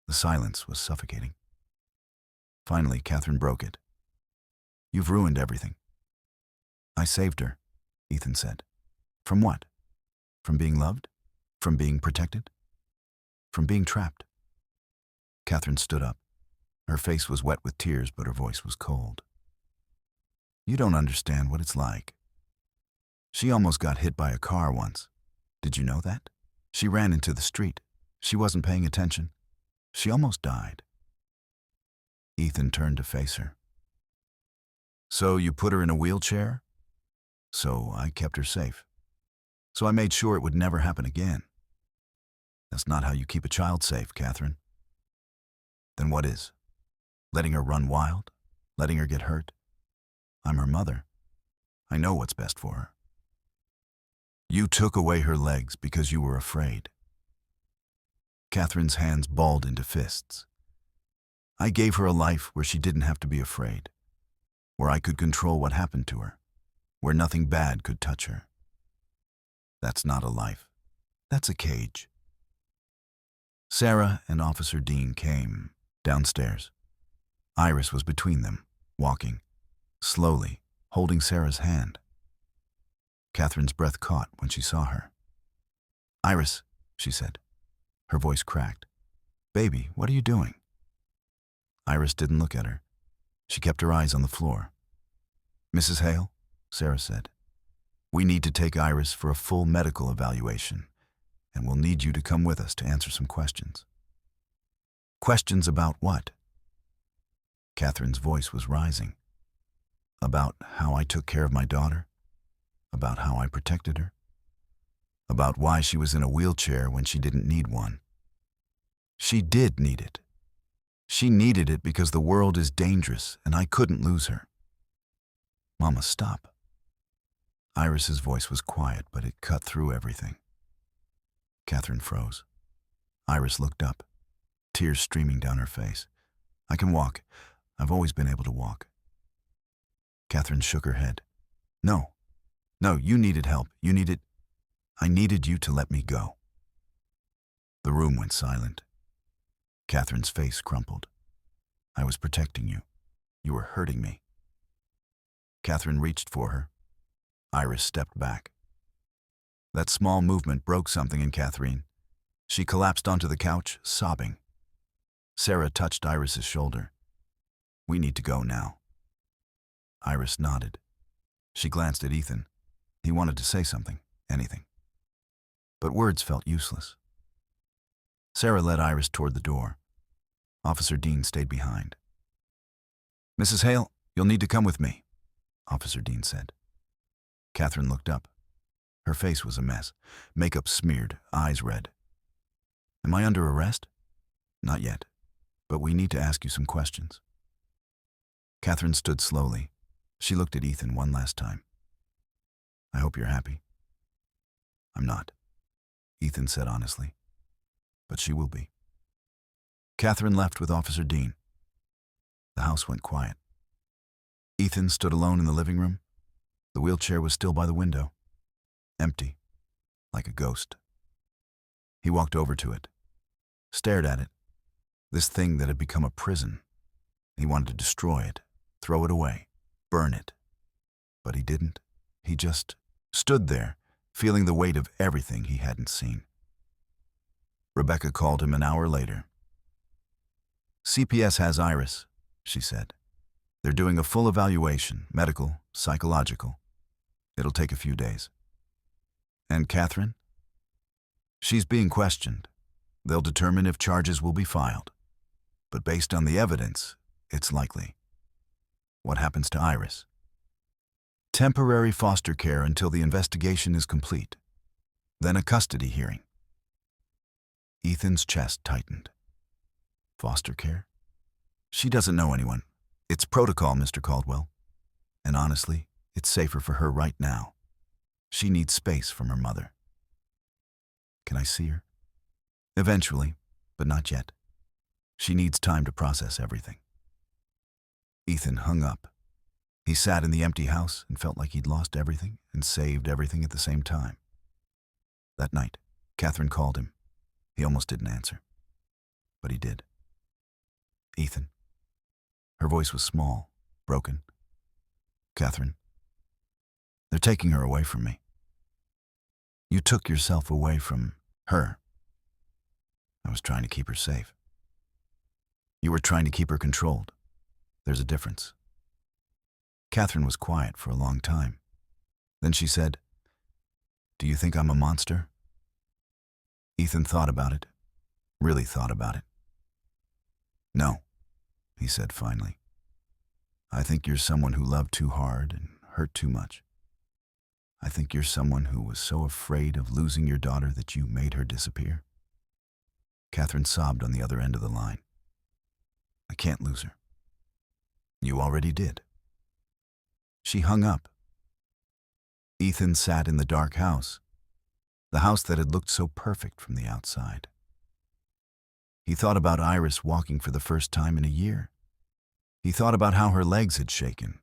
The silence was suffocating. Finally, Catherine broke it. You've ruined everything. I saved her, Ethan said. From what? From being loved? From being protected? From being trapped? Catherine stood up. Her face was wet with tears, but her voice was cold. You don't understand what it's like. She almost got hit by a car once. Did you know that? She ran into the street. She wasn't paying attention. She almost died. Ethan turned to face her. So you put her in a wheelchair? So I kept her safe. So I made sure it would never happen again. That's not how you keep a child safe, Catherine. Then what is? Letting her run wild? Letting her get hurt? I'm her mother. I know what's best for her. You took away her legs because you were afraid. Catherine's hands balled into fists. I gave her a life where she didn't have to be afraid, where I could control what happened to her, where nothing bad could touch her. That's not a life. That's a cage. Sarah and Officer Dean came downstairs. Iris was between them, walking, slowly, holding Sarah's hand. Catherine's breath caught when she saw her. Iris, she said. Her voice cracked. Baby, what are you doing? Iris didn't look at her. She kept her eyes on the floor. Mrs. Hale, Sarah said, we need to take Iris for a full medical evaluation, and we'll need you to come with us to answer some questions. Questions about what? Catherine's voice was rising. About how I took care of my daughter? About how I protected her? About why she was in a wheelchair when she didn't need one. She did need it. She needed it because the world is dangerous and I couldn't lose her. Mama, stop. Iris's voice was quiet, but it cut through everything. Catherine froze. Iris looked up, tears streaming down her face. I can walk. I've always been able to walk. Catherine shook her head. No, you needed help. I needed you to let me go. The room went silent. Catherine's face crumpled. I was protecting you. You were hurting me. Catherine reached for her. Iris stepped back. That small movement broke something in Catherine. She collapsed onto the couch, sobbing. Sarah touched Iris's shoulder. We need to go now. Iris nodded. She glanced at Ethan. He wanted to say something, anything. but words felt useless. Sarah led Iris toward the door. Officer Dean stayed behind. "Mrs. Hale, you'll need to come with me," Officer Dean said. Catherine looked up. Her face was a mess, makeup smeared, eyes red. "Am I under arrest?" "Not yet, but we need to ask you some questions." Catherine stood slowly. She looked at Ethan one last time. "I hope you're happy." "I'm not," Ethan said honestly. "But she will be." Catherine left with Officer Dean. The house went quiet. Ethan stood alone in the living room. The wheelchair was still by the window, empty, like a ghost. He walked over to it, stared at it, this thing that had become a prison. He wanted to destroy it, throw it away, burn it. But he didn't. He just stood there, feeling the weight of everything he hadn't seen. Rebecca called him an hour later. "CPS has Iris," she said. "They're doing a full evaluation, medical, psychological. It'll take a few days." "And Catherine?" "She's being questioned. They'll determine if charges will be filed. But based on the evidence, it's likely." "What happens to Iris?" "Temporary foster care until the investigation is complete. Then a custody hearing." Ethan's chest tightened. "Foster care? She doesn't know anyone. It's protocol, Mr. Caldwell. And honestly, it's safer for her right now. She needs space from her mother." "Can I see her?" "Eventually, but not yet. She needs time to process everything." Ethan hung up. He sat in the empty house and felt like he'd lost everything and saved everything at the same time. That night, Catherine called him. He almost didn't answer. But he did. "Ethan." Her voice was small, broken. "Catherine, they're taking her away from me." "You took yourself away from her." "I was trying to keep her safe." "You were trying to keep her controlled. There's a difference." Catherine was quiet for a long time. Then she said, "Do you think I'm a monster?" Ethan thought about it, really thought about it. "No," he said finally. "I think you're someone who loved too hard and hurt too much. I think you're someone who was so afraid of losing your daughter that you made her disappear." Catherine sobbed on the other end of the line. "I can't lose her." "You already did." She hung up. Ethan sat in the dark house, the house that had looked so perfect from the outside. He thought about Iris walking for the first time in a year. He thought about how her legs had shaken,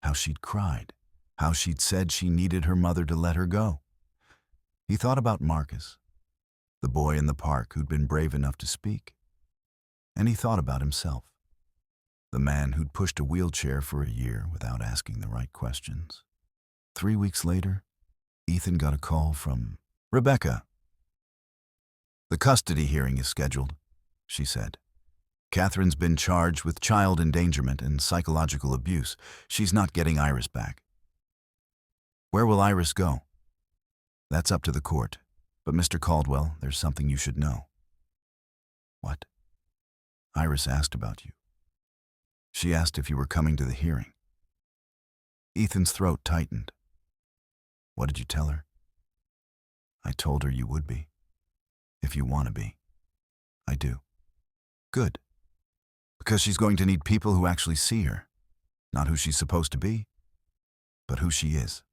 how she'd cried, how she'd said she needed her mother to let her go. He thought about Marcus, the boy in the park who'd been brave enough to speak. And he thought about himself, the man who'd pushed a wheelchair for a year without asking the right questions. 3 weeks later, Ethan got a call from Rebecca. "The custody hearing is scheduled," she said. "Catherine's been charged with child endangerment and psychological abuse. She's not getting Iris back." "Where will Iris go?" "That's up to the court. But Mr. Caldwell, there's something you should know." "What?" "Iris asked about you. She asked if you were coming to the hearing." Ethan's throat tightened. "What did you tell her?" "I told her you would be. If you want to be." "I do." "Good. Because she's going to need people who actually see her. Not who she's supposed to be, but who she is."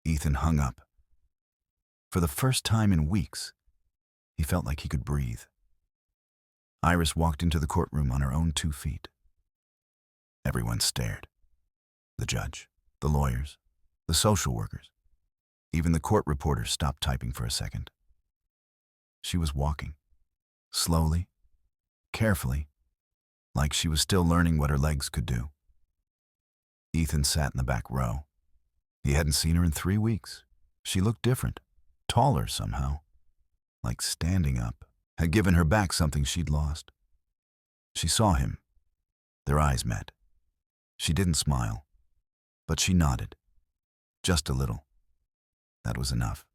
Ethan hung up. For the first time in weeks, he felt like he could breathe. Iris walked into the courtroom on her own 2 feet. Everyone stared. The judge, the lawyers, the social workers. Even the court reporters stopped typing for a second. She was walking, slowly, carefully, like she was still learning what her legs could do. Ethan sat in the back row. He hadn't seen her in 3 weeks. She looked different, taller somehow, like standing up had given her back something she'd lost. She saw him. Their eyes met. She didn't smile, but she nodded. Just a little. That was enough.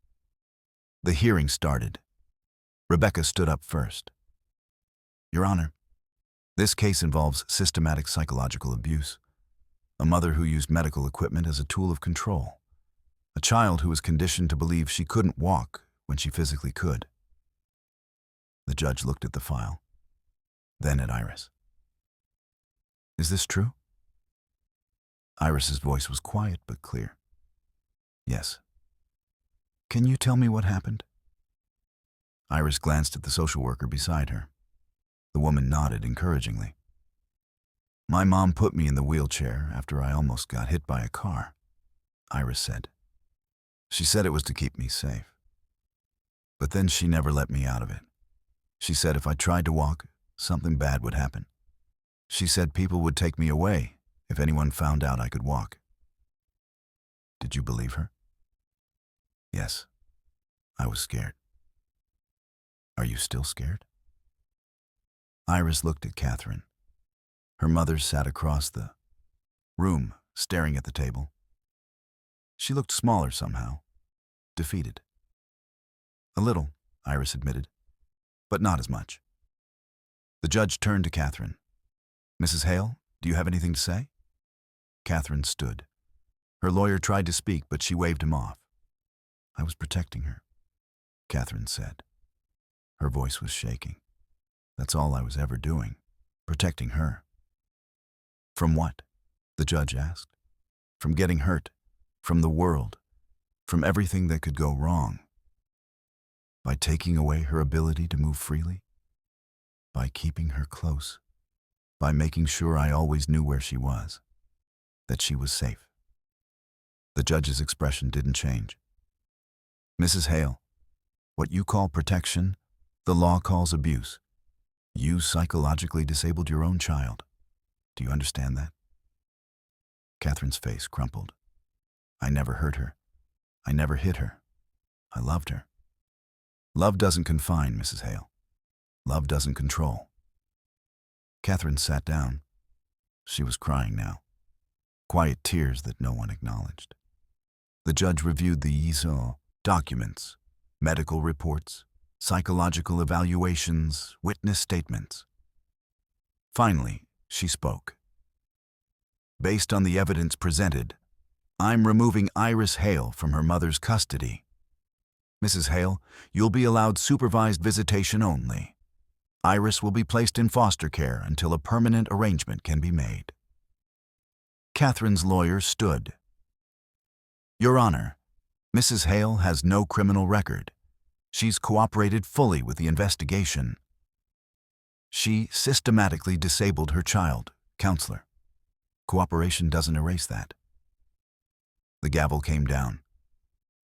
The hearing started. Rebecca stood up first. Your Honor, this case involves systematic psychological abuse. A mother who used medical equipment as a tool of control. A child who was conditioned to believe she couldn't walk when she physically could. The judge looked at the file, then at Iris. Is this true? Iris's voice was quiet but clear. Yes. Can you tell me what happened? Iris glanced at the social worker beside her. The woman nodded encouragingly. My mom put me in the wheelchair after I almost got hit by a car, Iris said. She said it was to keep me safe. But then she never let me out of it. She said if I tried to walk, something bad would happen. She said people would take me away if anyone found out I could walk. Did you believe her? Yes, I was scared. Are you still scared? Iris looked at Catherine. Her mother sat across the room, staring at the table. She looked smaller somehow, defeated. A little, Iris admitted, but not as much. The judge turned to Catherine. Mrs. Hale, do you have anything to say? Catherine stood. Her lawyer tried to speak, but she waved him off. I was protecting her, Catherine said. Her voice was shaking. That's all I was ever doing, protecting her. From what? The judge asked. From getting hurt, from the world, from everything that could go wrong. By taking away her ability to move freely, by keeping her close, by making sure I always knew where she was, that she was safe. The judge's expression didn't change. Mrs. Hale, what you call protection, the law calls abuse. You psychologically disabled your own child. Do you understand that? Catherine's face crumpled. I never hurt her. I never hit her. I loved her. Love doesn't confine, Mrs. Hale. Love doesn't control. Catherine sat down. She was crying now. Quiet tears that no one acknowledged. The judge reviewed the documents, medical reports, psychological evaluations, witness statements. Finally, she spoke. Based on the evidence presented, I'm removing Iris Hale from her mother's custody. Mrs. Hale, you'll be allowed supervised visitation only. Iris will be placed in foster care until a permanent arrangement can be made. Catherine's lawyer stood. Your Honor, Mrs. Hale has no criminal record. She's cooperated fully with the investigation. She systematically disabled her child, counselor. Cooperation doesn't erase that. The gavel came down.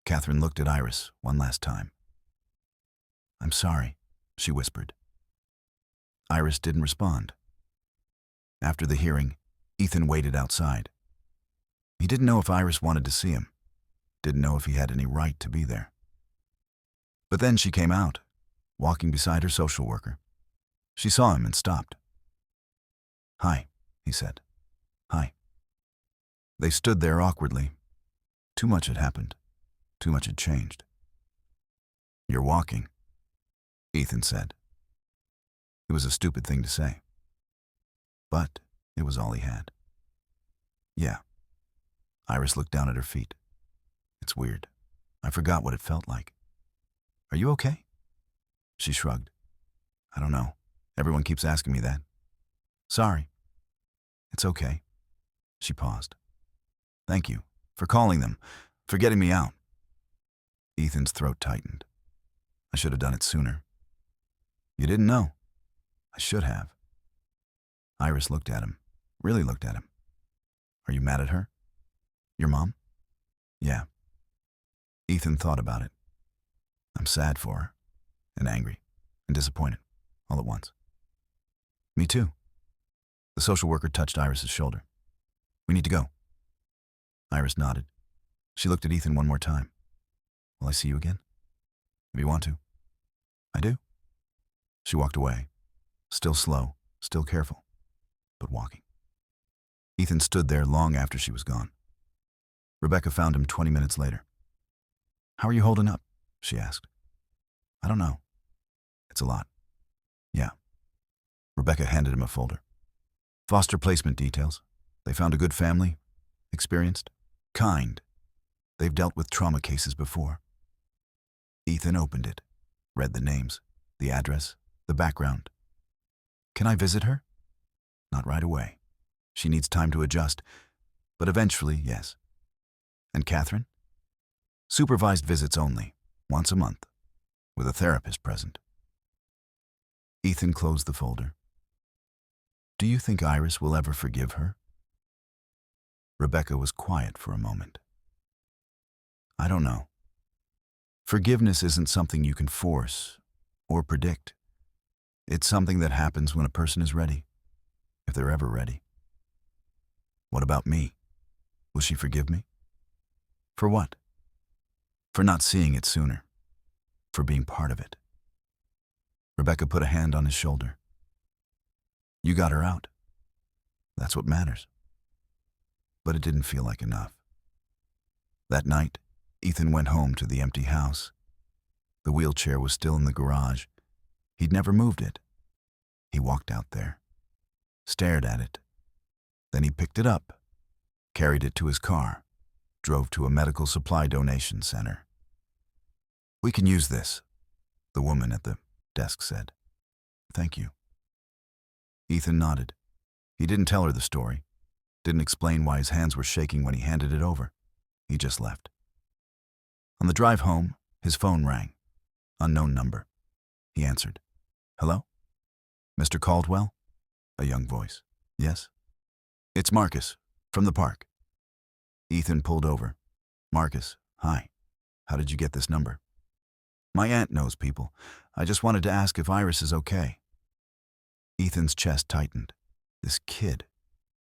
Catherine looked at Iris one last time. I'm sorry, she whispered. Iris didn't respond. After the hearing, Ethan waited outside. He didn't know if Iris wanted to see him, didn't know if he had any right to be there. But then she came out, walking beside her social worker. She saw him and stopped. Hi, he said. Hi. They stood there awkwardly. Too much had happened. Too much had changed. You're walking, Ethan said. It was a stupid thing to say. But it was all he had. Yeah. Iris looked down at her feet. It's weird. I forgot what it felt like. Are you okay? She shrugged. I don't know. Everyone keeps asking me that. Sorry. It's okay. She paused. Thank you for calling them, for getting me out. Ethan's throat tightened. I should have done it sooner. You didn't know. I should have. Iris looked at him, really looked at him. Are you mad at her? Your mom? Yeah. Ethan thought about it. I'm sad for her, and angry, and disappointed, all at once. Me too. The social worker touched Iris's shoulder. We need to go. Iris nodded. She looked at Ethan one more time. Will I see you again? If you want to. I do. She walked away, still slow, still careful, but walking. Ethan stood there long after she was gone. Rebecca found him 20 minutes later. How are you holding up? She asked. I don't know. It's a lot. Yeah. Rebecca handed him a folder. Foster placement details. They found a good family. Experienced. Kind. They've dealt with trauma cases before. Ethan opened it, read the names, the address, the background. Can I visit her? Not right away. She needs time to adjust, but eventually, yes. And Catherine? Supervised visits only, once a month, with a therapist present. Ethan closed the folder. Do you think Iris will ever forgive her? Rebecca was quiet for a moment. I don't know. Forgiveness isn't something you can force or predict. It's something that happens when a person is ready, if they're ever ready. What about me? Will she forgive me? For what? For not seeing it sooner. For being part of it. Rebecca put a hand on his shoulder. You got her out. That's what matters. But it didn't feel like enough. That night, Ethan went home to the empty house. The wheelchair was still in the garage. He'd never moved it. He walked out there, stared at it. Then he picked it up, carried it to his car, drove to a medical supply donation center. We can use this, the woman at the desk said. Thank you. Ethan nodded. He didn't tell her the story, didn't explain why his hands were shaking when he handed it over. He just left. On the drive home, his phone rang. Unknown number. He answered. Hello? Mr. Caldwell? A young voice. Yes? It's Marcus, from the park. Ethan pulled over. Marcus, hi. How did you get this number? My aunt knows people. I just wanted to ask if Iris is okay. Ethan's chest tightened. This kid.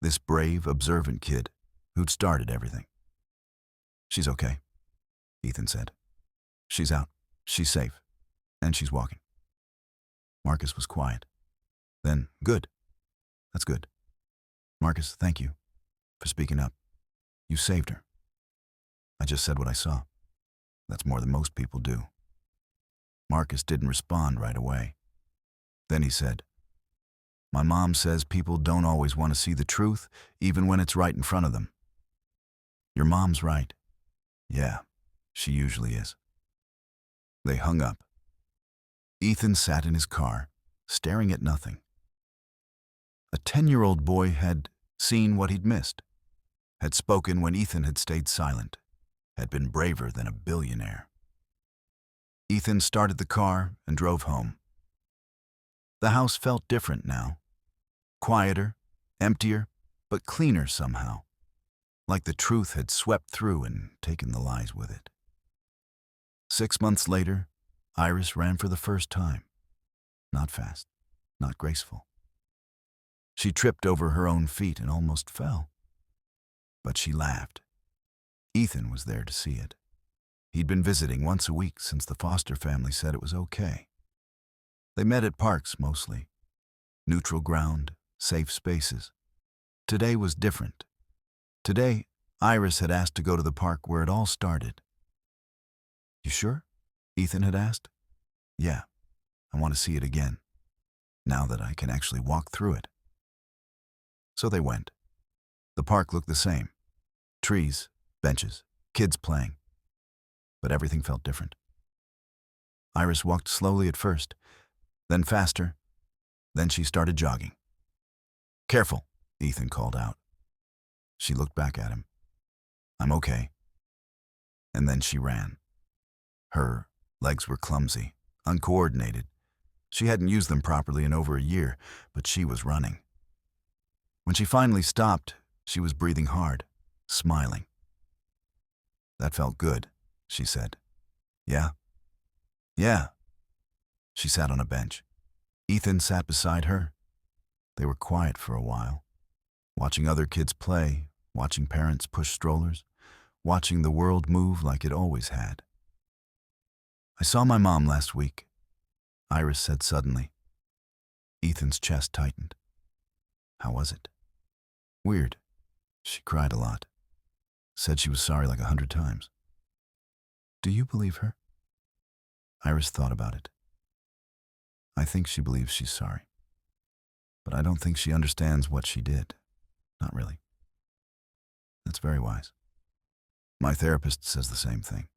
This brave, observant kid who'd started everything. She's okay, Ethan said. She's out. She's safe. And she's walking. Marcus was quiet. Then, good. That's good. Marcus, thank you for speaking up. You saved her. I just said what I saw. That's more than most people do. Marcus didn't respond right away. Then he said, My mom says people don't always want to see the truth, even when it's right in front of them. Your mom's right. Yeah, she usually is. They hung up. Ethan sat in his car, staring at nothing. A 10-year-old boy had seen what he'd missed, had spoken when Ethan had stayed silent, had been braver than a billionaire. Ethan started the car and drove home. The house felt different now. Quieter, emptier, but cleaner somehow, like the truth had swept through and taken the lies with it. 6 months later, Iris ran for the first time. Not fast, not graceful. She tripped over her own feet and almost fell. But she laughed. Ethan was there to see it. He'd been visiting once a week since the foster family said it was okay. They met at parks mostly. Neutral ground, safe spaces. Today was different. Today, Iris had asked to go to the park where it all started. You sure? Ethan had asked. Yeah, I want to see it again, now that I can actually walk through it. So they went. The park looked the same. Trees, benches, kids playing. But everything felt different. Iris walked slowly at first, then faster. Then she started jogging. Careful, Ethan called out. She looked back at him. I'm okay. And then she ran. Her legs were clumsy, uncoordinated. She hadn't used them properly in over a year, but she was running. When she finally stopped, she was breathing hard, smiling. That felt good, she said. Yeah? Yeah. She sat on a bench. Ethan sat beside her. They were quiet for a while, watching other kids play, watching parents push strollers, watching the world move like it always had. I saw my mom last week, Iris said suddenly. Ethan's chest tightened. How was it? Weird. She cried a lot. Said she was sorry like 100 times. Do you believe her? Iris thought about it. I think she believes she's sorry. But I don't think she understands what she did. Not really. That's very wise. My therapist says the same thing.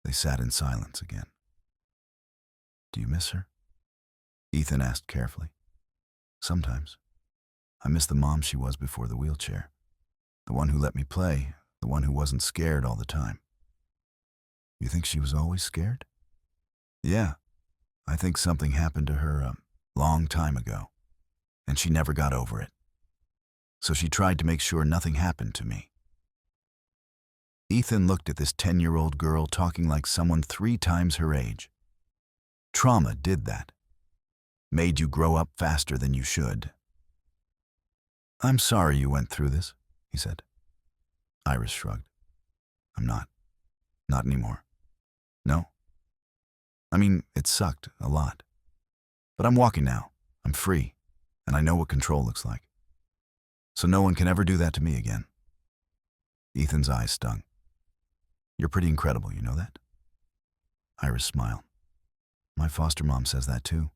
They sat in silence again. Do you miss her? Ethan asked carefully. Sometimes. I miss the mom she was before the wheelchair. The one who let me play, the one who wasn't scared all the time. You think she was always scared? Yeah. I think something happened to her a long time ago, and she never got over it. So she tried to make sure nothing happened to me. Ethan looked at this 10-year-old girl talking like someone 3 times her age. Trauma did that. Made you grow up faster than you should. I'm sorry you went through this, he said. Iris shrugged. I'm not. Not anymore. No? I mean, it sucked a lot. But I'm walking now. I'm free. And I know what control looks like. So no one can ever do that to me again. Ethan's eyes stung. You're pretty incredible, you know that? Iris smiled. My foster mom says that too.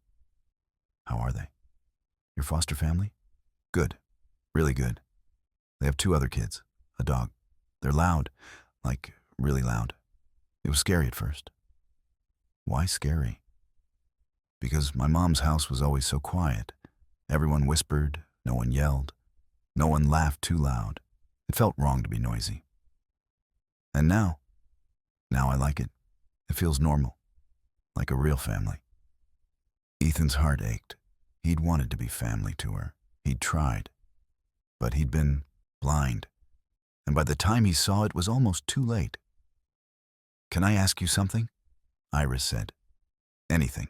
How are they? Your foster family? Good. Really good. They have 2 other kids. A dog. They're loud. Like, really loud. It was scary at first. Why scary? Because my mom's house was always so quiet. Everyone whispered. No one yelled. No one laughed too loud. It felt wrong to be noisy. And now I like it. It feels normal. Like a real family. Ethan's heart ached. He'd wanted to be family to her. He'd tried. But he'd been blind. And by the time he saw it was almost too late. Can I ask you something? Iris said. Anything.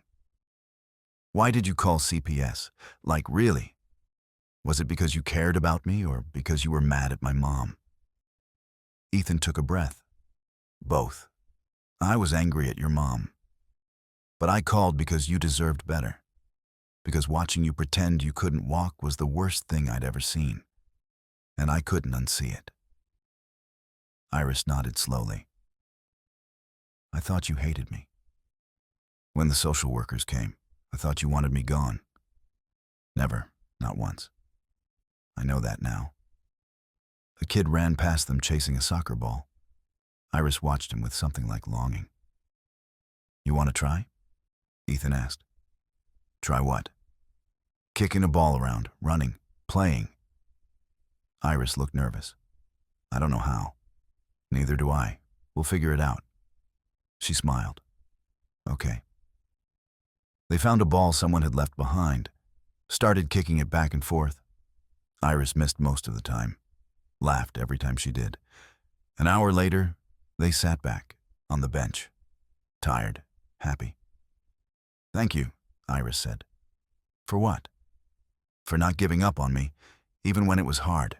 Why did you call CPS? Like, really? Was it because you cared about me or because you were mad at my mom? Ethan took a breath. Both. I was angry at your mom. But I called because you deserved better. Because watching you pretend you couldn't walk was the worst thing I'd ever seen. And I couldn't unsee it. Iris nodded slowly. I thought you hated me. When the social workers came, I thought you wanted me gone. Never, not once. I know that now. A kid ran past them chasing a soccer ball. Iris watched him with something like longing. You want to try? Ethan asked. Try what? Kicking a ball around, running, playing. Iris looked nervous. I don't know how. Neither do I. We'll figure it out. She smiled. Okay. They found a ball someone had left behind, started kicking it back and forth. Iris missed most of the time, laughed every time she did. An hour later, they sat back on the bench, tired, happy. Thank you, Iris said. For what? For not giving up on me, even when it was hard.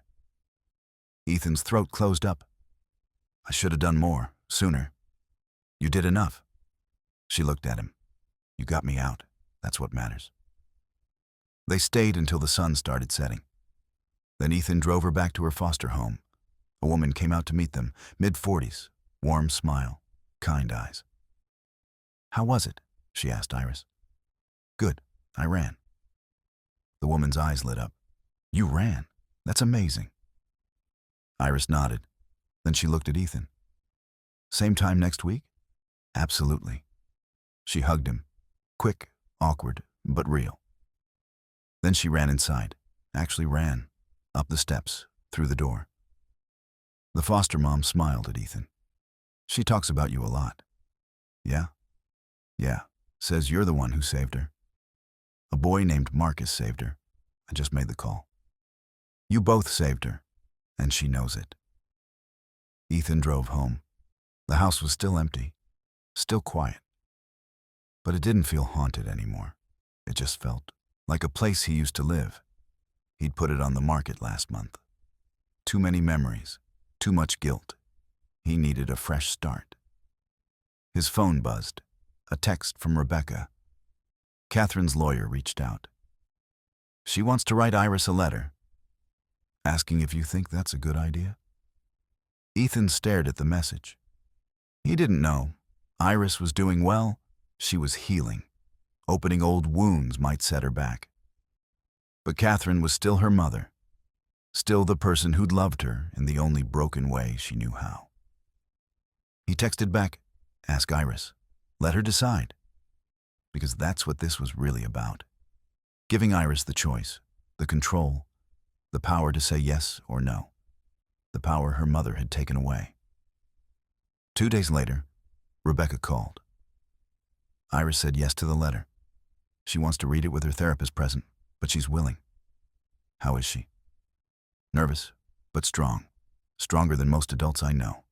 Ethan's throat closed up. I should have done more, sooner. You did enough. She looked at him. You got me out. That's what matters. They stayed until the sun started setting. Then Ethan drove her back to her foster home. A woman came out to meet them, mid-40s, warm smile, kind eyes. How was it? She asked Iris. Good. I ran. The woman's eyes lit up. You ran? That's amazing. Iris nodded. Then she looked at Ethan. Same time next week? Absolutely. She hugged him. Quick, awkward, but real. Then she ran inside. Actually ran. Up the steps, through the door. The foster mom smiled at Ethan. She talks about you a lot. Yeah? Yeah. Says you're the one who saved her. A boy named Marcus saved her. I just made the call. You both saved her, and she knows it. Ethan drove home. The house was still empty, still quiet. But it didn't feel haunted anymore. It just felt like a place he used to live. He'd put it on the market last month. Too many memories, too much guilt. He needed a fresh start. His phone buzzed. A text from Rebecca. Catherine's lawyer reached out. She wants to write Iris a letter, asking if you think that's a good idea. Ethan stared at the message. He didn't know, Iris was doing well. She was healing. Opening old wounds might set her back. But Catherine was still her mother, still the person who'd loved her in the only broken way she knew how. He texted back, "Ask Iris. Let her decide." Because that's what this was really about. Giving Iris the choice, the control, the power to say yes or no. The power her mother had taken away. 2 days later, Rebecca called. Iris said yes to the letter. She wants to read it with her therapist present, but she's willing. How is she? Nervous, but strong. Stronger than most adults I know.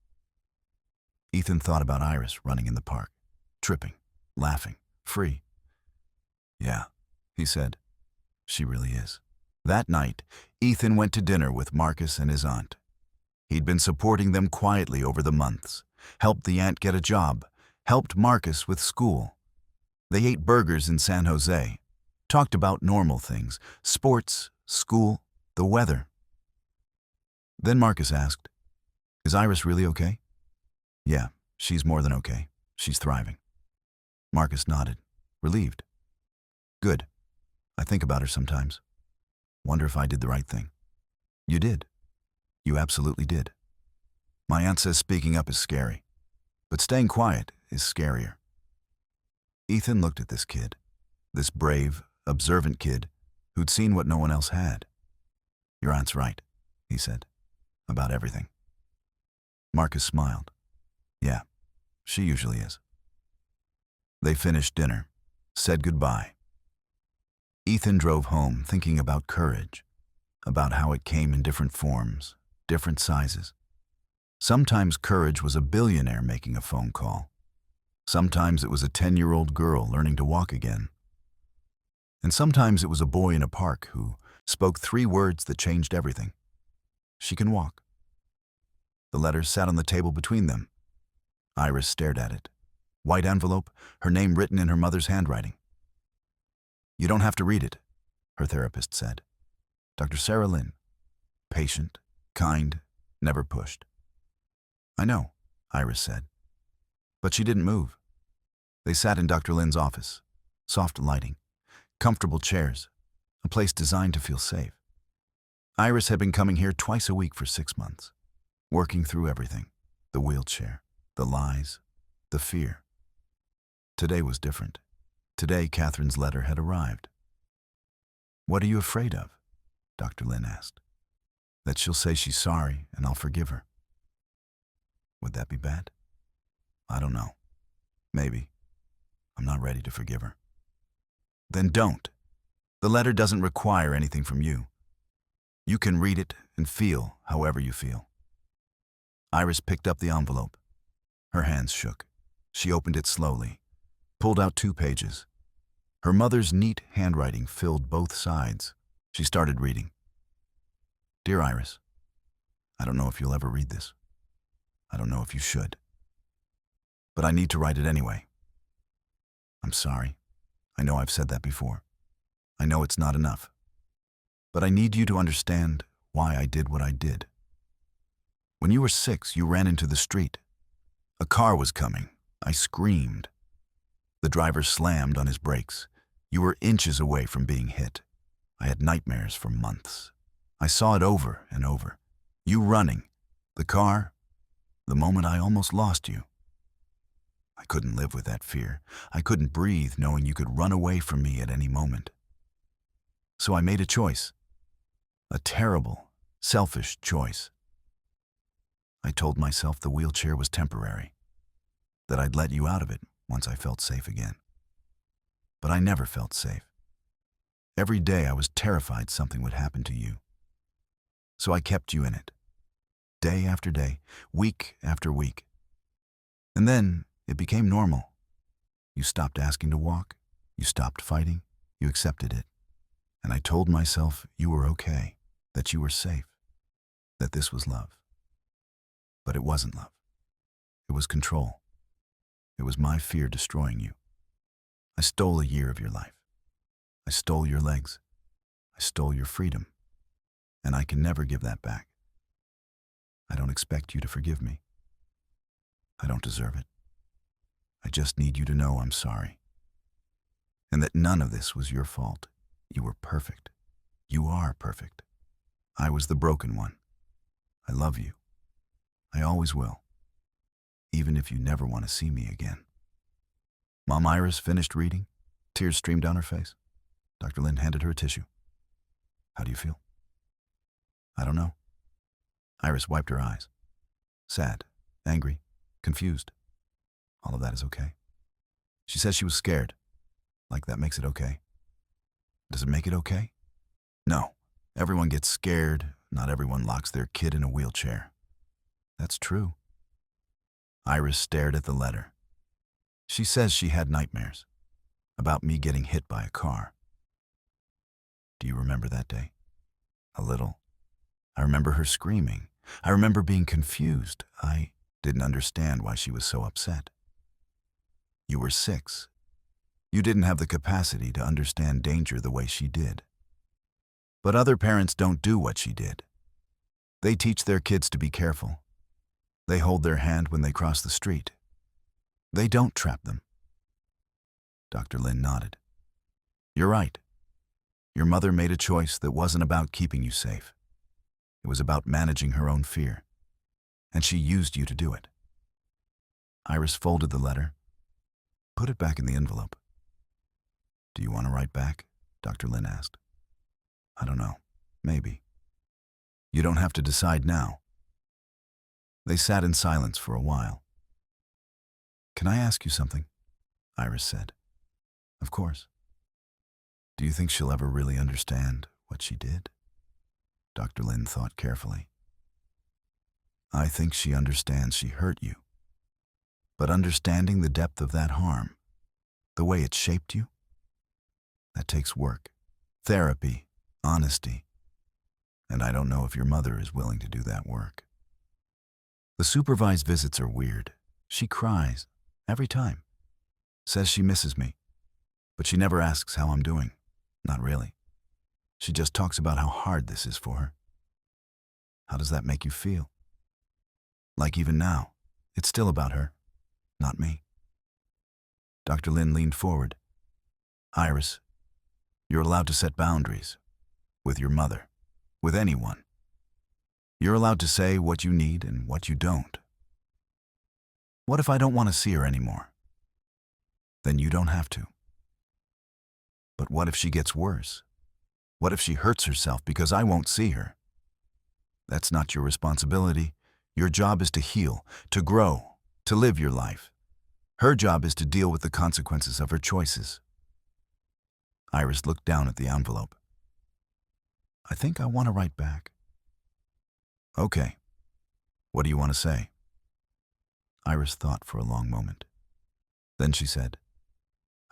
Ethan thought about Iris running in the park, tripping, laughing, free. Yeah, he said, she really is. That night, Ethan went to dinner with Marcus and his aunt. He'd been supporting them quietly over the months, helped the aunt get a job, helped Marcus with school. They ate burgers in San Jose, talked about normal things, sports, school, the weather. Then Marcus asked, "Is Iris really okay?" "Yeah, she's more than okay. She's thriving." Marcus nodded, relieved. "Good. I think about her sometimes. Wonder if I did the right thing." "You did. You absolutely did. My aunt says speaking up is scary, but staying quiet is scarier." Ethan looked at this kid, this brave, observant kid who'd seen what no one else had. "Your aunt's right," he said, "about everything." Marcus smiled. "Yeah, she usually is." They finished dinner, said goodbye. Ethan drove home thinking about courage, about how it came in different forms, different sizes. Sometimes courage was a billionaire making a phone call. Sometimes it was a 10-year-old girl learning to walk again. And sometimes it was a boy in a park who spoke 3 words that changed everything. She can walk. The letter sat on the table between them. Iris stared at it. White envelope, her name written in her mother's handwriting. "You don't have to read it," her therapist said. Dr. Sarah Lynn. Patient, kind, never pushed. "I know," Iris said. But she didn't move. They sat in Dr. Lynn's office. Soft lighting, comfortable chairs, a place designed to feel safe. Iris had been coming here twice a week for 6 months, working through everything, the wheelchair, the lies, the fear. Today was different. Today, Catherine's letter had arrived. "What are you afraid of?" Dr. Lynn asked. "That she'll say she's sorry and I'll forgive her." Would that be bad? I don't know. Maybe. I'm not ready to forgive her. Then don't. The letter doesn't require anything from you. You can read it and feel however you feel. Iris picked up the envelope. Her hands shook. She opened it slowly, pulled out 2 pages. Her mother's neat handwriting filled both sides. She started reading. "Dear Iris, I don't know if you'll ever read this. I don't know if you should. But I need to write it anyway. I'm sorry. I know I've said that before. I know it's not enough. But I need you to understand why I did what I did. When you were 6, you ran into the street. A car was coming. I screamed. The driver slammed on his brakes. You were inches away from being hit. I had nightmares for months. I saw it over and over. You running. The car. The moment I almost lost you. I couldn't live with that fear. I couldn't breathe knowing you could run away from me at any moment. So I made a choice. A terrible, selfish choice. I told myself the wheelchair was temporary, that I'd let you out of it once I felt safe again. But I never felt safe. Every day I was terrified something would happen to you. So I kept you in it. Day after day, week after week. And then it became normal. You stopped asking to walk. You stopped fighting. You accepted it. And I told myself you were okay, that you were safe, that this was love. But it wasn't love. It was control. It was my fear destroying you. I stole a year of your life. I stole your legs. I stole your freedom. And I can never give that back. I don't expect you to forgive me. I don't deserve it. I just need you to know I'm sorry. And that none of this was your fault. You were perfect. You are perfect. I was the broken one. I love you. I always will. Even if you never want to see me again." Mom Iris finished reading. Tears streamed down her face. Dr. Lin handed her a tissue. "How do you feel?" "I don't know." Iris wiped her eyes. "Sad, angry, confused. All of that is okay." She says she was scared. Like that makes it okay. Does it make it okay? No. Everyone gets scared. Not everyone locks their kid in a wheelchair. That's true. Iris stared at the letter. She says she had nightmares about me getting hit by a car. Do you remember that day? A little. I remember her screaming. I remember being confused. I didn't understand why she was so upset. You were 6. You didn't have the capacity to understand danger the way she did. But other parents don't do what she did. They teach their kids to be careful. They hold their hand when they cross the street. They don't trap them. Dr. Lin nodded. You're right. Your mother made a choice that wasn't about keeping you safe. It was about managing her own fear. And she used you to do it. Iris folded the letter. Put it back in the envelope. Do you want to write back? Dr. Lin asked. I don't know. Maybe. You don't have to decide now. They sat in silence for a while. Can I ask you something? Iris said. Of course. Do you think she'll ever really understand what she did? Dr. Lin thought carefully. I think she understands she hurt you. But understanding the depth of that harm, the way it shaped you, that takes work, therapy, honesty. And I don't know if your mother is willing to do that work. The supervised visits are weird. She cries every time. Says she misses me. But she never asks how I'm doing. Not really. She just talks about how hard this is for her. How does that make you feel? Like even now, it's still about her, not me. Dr. Lin leaned forward. Iris, you're allowed to set boundaries. With your mother. With anyone. You're allowed to say what you need and what you don't. What if I don't want to see her anymore? Then you don't have to. But what if she gets worse? What if she hurts herself because I won't see her? That's not your responsibility. Your job is to heal, to grow, to live your life. Her job is to deal with the consequences of her choices. Iris looked down at the envelope. I think I want to write back. Okay. What do you want to say? Iris thought for a long moment. Then she said,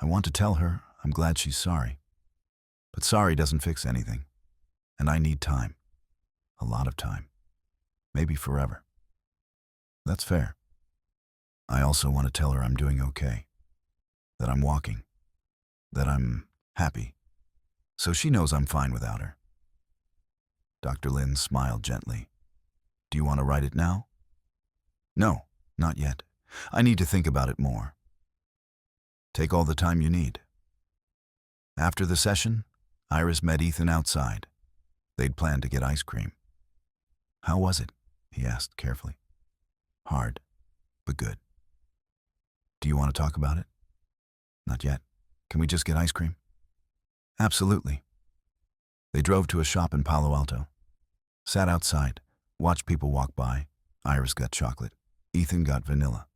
I want to tell her I'm glad she's sorry. But sorry doesn't fix anything. And I need time. A lot of time. Maybe forever. That's fair. I also want to tell her I'm doing okay. That I'm walking. That I'm happy. So she knows I'm fine without her. Dr. Lin smiled gently. Do you want to write it now? No, not yet. I need to think about it more. Take all the time you need. After the session, Iris met Ethan outside. They'd planned to get ice cream. How was it? He asked carefully. Hard, but good. Do you want to talk about it? Not yet. Can we just get ice cream? Absolutely. They drove to a shop in Palo Alto. Sat outside, watched people walk by. Iris got chocolate. Ethan got vanilla.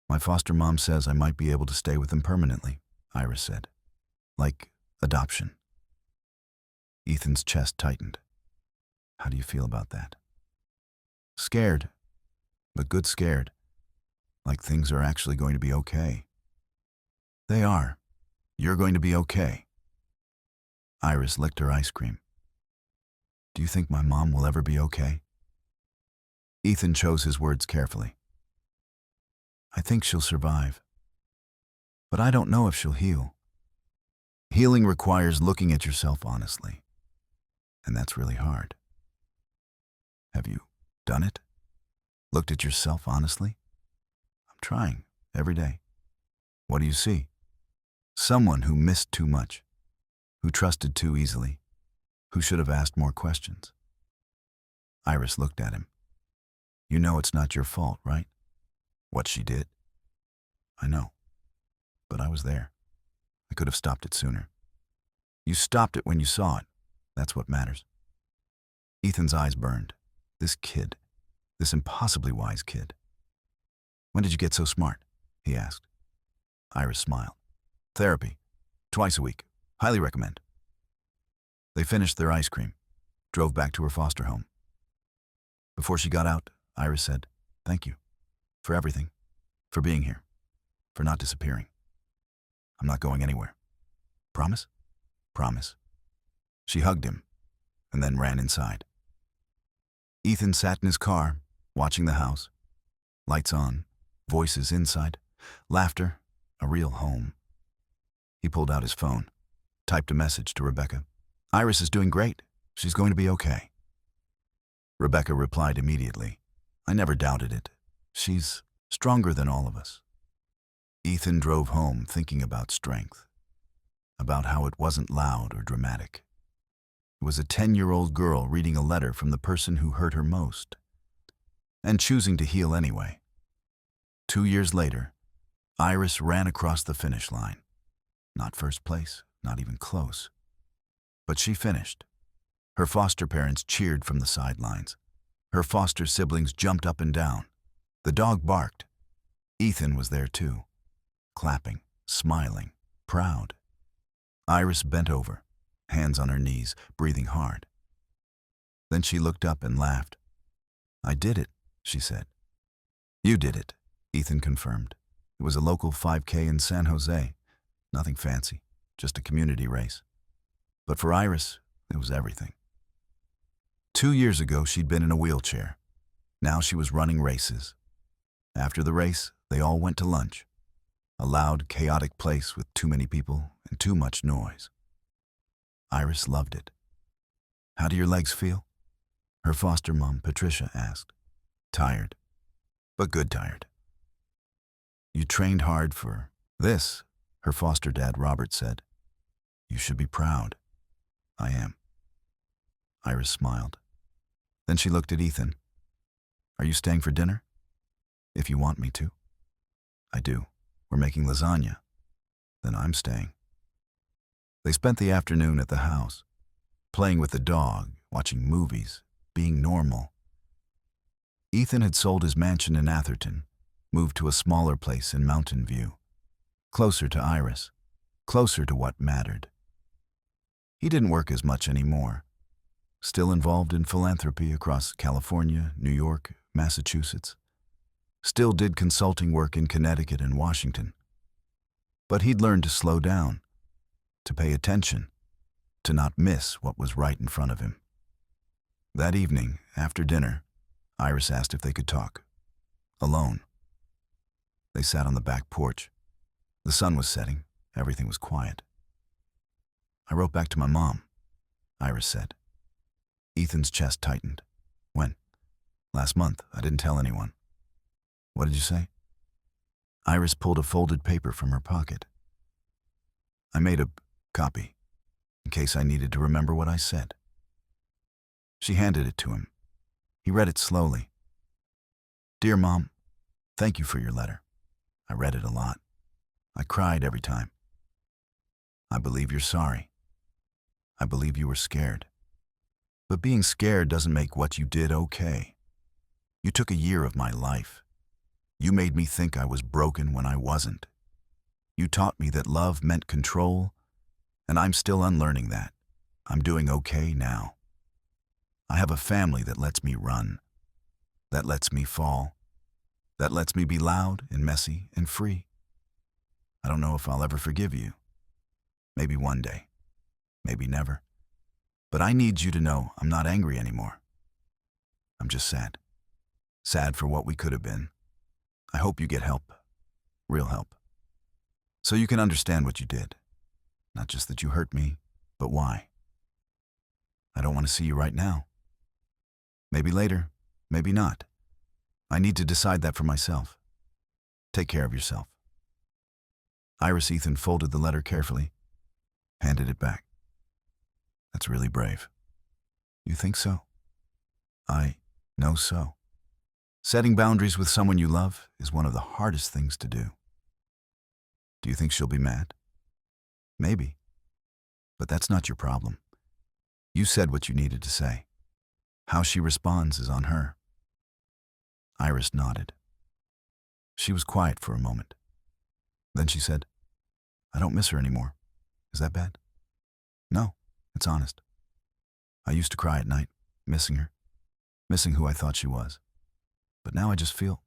My foster mom says I might be able to stay with them permanently, Iris said. Like adoption. Ethan's chest tightened. How do you feel about that? Scared, but good scared. Like things are actually going to be okay. They are. You're going to be okay. Iris licked her ice cream. Do you think my mom will ever be okay? Ethan chose his words carefully. I think she'll survive. But I don't know if she'll heal. Healing requires looking at yourself honestly. And that's really hard. Have you done it? Looked at yourself honestly? I'm trying. every day. What do you see? Someone who missed too much, who trusted too easily, who should have asked more questions. Iris looked at him. You know it's not your fault, right? What she did? I know. But I was there. I could have stopped it sooner. You stopped it when you saw it. That's what matters. Ethan's eyes burned. This kid. This impossibly wise kid. When did you get so smart? He asked. Iris smiled. Therapy. Twice a week. Highly recommend. They finished their ice cream, drove back to her foster home. Before she got out, Iris said, "Thank you. For everything. For being here. For not disappearing. I'm not going anywhere. Promise?" "Promise." She hugged him, and then ran inside. Ethan sat in his car, watching the house. Lights on, voices inside, laughter, a real home. He pulled out his phone, typed a message to Rebecca. "Iris is doing great. She's going to be okay." Rebecca replied immediately. "I never doubted it. She's stronger than all of us." Ethan drove home thinking about strength, about how it wasn't loud or dramatic. It was a 10-year-old girl reading a letter from the person who hurt her most, and choosing to heal anyway. 2 years later, Iris ran across the finish line. Not first place, not even close. But she finished. Her foster parents cheered from the sidelines. Her foster siblings jumped up and down. The dog barked. Ethan was there too, clapping, smiling, proud. Iris bent over, hands on her knees, breathing hard. Then she looked up and laughed. "I did it," she said. "You did it," Ethan confirmed. It was a local 5K in San Jose. Nothing fancy, just a community race. But for Iris, it was everything. 2 years ago, she'd been in a wheelchair. Now she was running races. After the race, they all went to lunch. A loud, chaotic place with too many people and too much noise. Iris loved it. "How do your legs feel?" her foster mom, Patricia, asked. "Tired, but good tired." "You trained hard for this," her foster dad, Robert, said. "You should be proud." "I am." Iris smiled. Then she looked at Ethan. "Are you staying for dinner?" "If you want me to." "I do. We're making lasagna." "Then I'm staying." They spent the afternoon at the house, playing with the dog, watching movies, being normal. Ethan had sold his mansion in Atherton, moved to a smaller place in Mountain View, closer to Iris, closer to what mattered. He didn't work as much anymore, still involved in philanthropy across California, New York, Massachusetts. Still did consulting work in Connecticut and Washington. But he'd learned to slow down, to pay attention, to not miss what was right in front of him. That evening, after dinner, Iris asked if they could talk. Alone. They sat on the back porch. The sun was setting. Everything was quiet. "I wrote back to my mom," Iris said. Ethan's chest tightened. "When?" "Last month. I didn't tell anyone." "What did you say?" Iris pulled a folded paper from her pocket. "I made a copy, in case I needed to remember what I said." She handed it to him. He read it slowly. "Dear Mom, thank you for your letter. I read it a lot. I cried every time. I believe you're sorry. I believe you were scared. But being scared doesn't make what you did okay. You took a year of my life. You made me think I was broken when I wasn't. You taught me that love meant control, and I'm still unlearning that. I'm doing okay now. I have a family that lets me run, that lets me fall, that lets me be loud and messy and free. I don't know if I'll ever forgive you. Maybe one day, maybe never. But I need you to know I'm not angry anymore. I'm just sad. Sad for what we could have been. I hope you get help, real help, so you can understand what you did. Not just that you hurt me, but why. I don't want to see you right now. Maybe later, maybe not. I need to decide that for myself. Take care of yourself. Iris. Ethan folded the letter carefully, handed it back. That's really brave. You think so? I know so. Setting boundaries with someone you love is one of the hardest things to do. Do you think she'll be mad? Maybe. But that's not your problem. You said what you needed to say. How she responds is on her. Iris nodded. She was quiet for a moment. Then she said, I don't miss her anymore. Is that bad? No, it's honest. I used to cry at night, missing her, missing who I thought she was. But now I just feel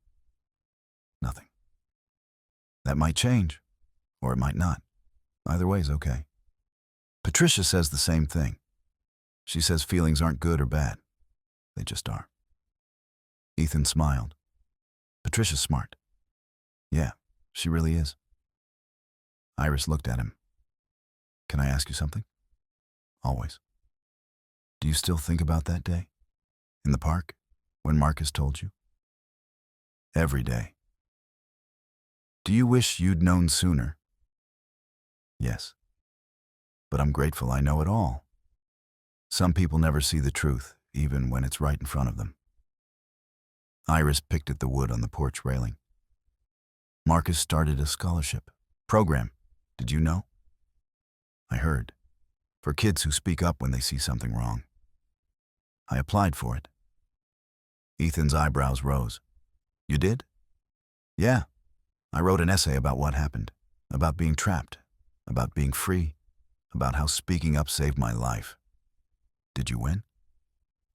nothing. That might change, or it might not. Either way is okay. Patricia says the same thing. She says feelings aren't good or bad. They just are. Ethan smiled. Patricia's smart. Yeah, she really is. Iris looked at him. Can I ask you something? Always. Do you still think about that day? In the park, when Marcus told you? Every day. Do you wish you'd known sooner? Yes. But I'm grateful I know it all. Some people never see the truth, even when it's right in front of them. Iris picked at the wood on the porch railing. Marcus started a scholarship program. Did you know? I heard. For kids who speak up when they see something wrong. I applied for it. Ethan's eyebrows rose. You did? Yeah. I wrote an essay about what happened, about being trapped, about being free, about how speaking up saved my life. Did you win?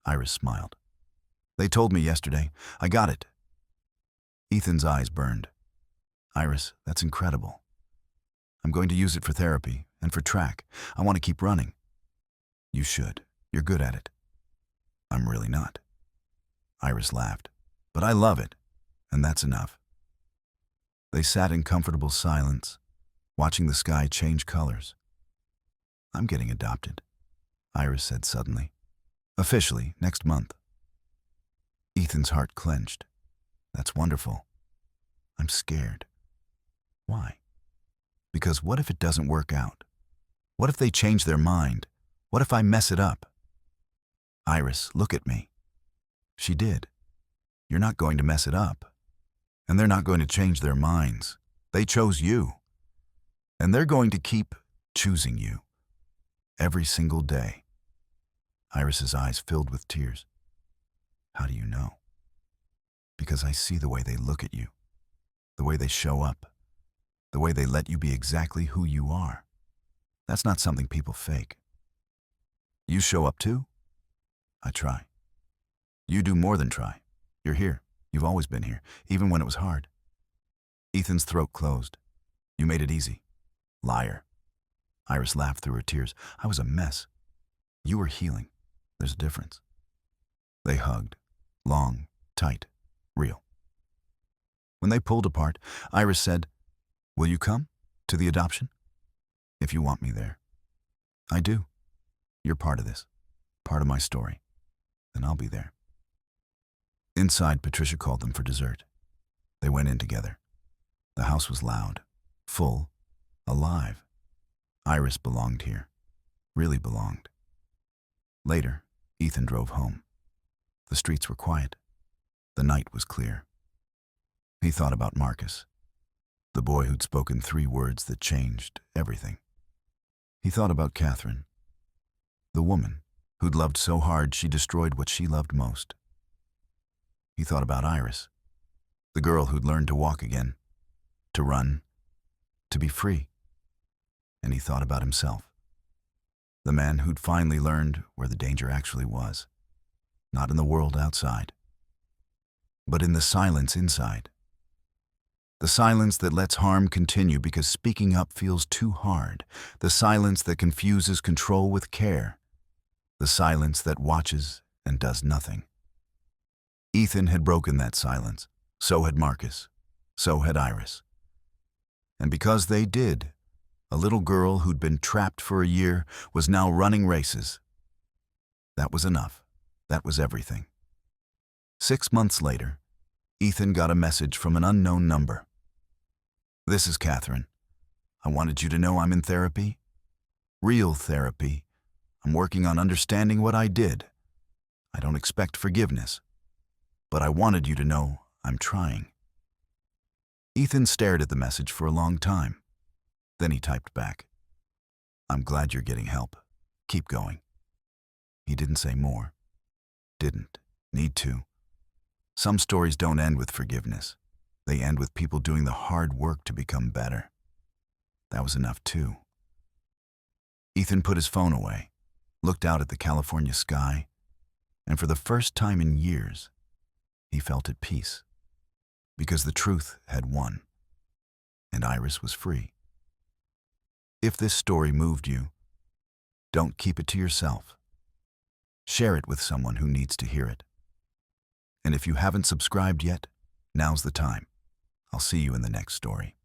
Iris smiled. They told me yesterday. I got it. Ethan's eyes burned. Iris, that's incredible. I'm going to use it for therapy and for track. I want to keep running. You should. You're good at it. I'm really not. Iris laughed. But I love it, and that's enough. They sat in comfortable silence, watching the sky change colors. I'm getting adopted, Iris said suddenly. Officially, next month. Ethan's heart clenched. That's wonderful. I'm scared. Why? Because what if it doesn't work out? What if they change their mind? What if I mess it up? Iris, look at me. She did. You're not going to mess it up. And they're not going to change their minds. They chose you. And they're going to keep choosing you. Every single day. Iris's eyes filled with tears. How do you know? Because I see the way they look at you. The way they show up. The way they let you be exactly who you are. That's not something people fake. You show up too? I try. You do more than try. You're here. You've always been here, even when it was hard. Ethan's throat closed. You made it easy. Liar. Iris laughed through her tears. I was a mess. You were healing. There's a difference. They hugged. Long, tight, real. When they pulled apart, Iris said, Will you come to the adoption? If you want me there. I do. You're part of this, part of my story. Then I'll be there. Inside, Patricia called them for dessert. They went in together. The house was loud, full, alive. Iris belonged here, really belonged. Later, Ethan drove home. The streets were quiet. The night was clear. He thought about Marcus, the boy who'd spoken 3 words that changed everything. He thought about Catherine, the woman who'd loved so hard she destroyed what she loved most. He thought about Iris, the girl who'd learned to walk again, to run, to be free. And he thought about himself, the man who'd finally learned where the danger actually was, not in the world outside, but in the silence inside. The silence that lets harm continue because speaking up feels too hard. The silence that confuses control with care. The silence that watches and does nothing. Ethan had broken that silence. So had Marcus. So had Iris. And because they did, a little girl who'd been trapped for a year was now running races. That was enough. That was everything. 6 months later, Ethan got a message from an unknown number. This is Catherine. I wanted you to know I'm in therapy. Real therapy. I'm working on understanding what I did. I don't expect forgiveness, but I wanted you to know I'm trying. Ethan stared at the message for a long time. Then he typed back, I'm glad you're getting help. Keep going. He didn't say more. Didn't need to. Some stories don't end with forgiveness. They end with people doing the hard work to become better. That was enough too. Ethan put his phone away, looked out at the California sky, and for the first time in years, he felt at peace. Because the truth had won, and Iris was free. If this story moved you, don't keep it to yourself. Share it with someone who needs to hear it. And if you haven't subscribed yet, now's the time. I'll see you in the next story.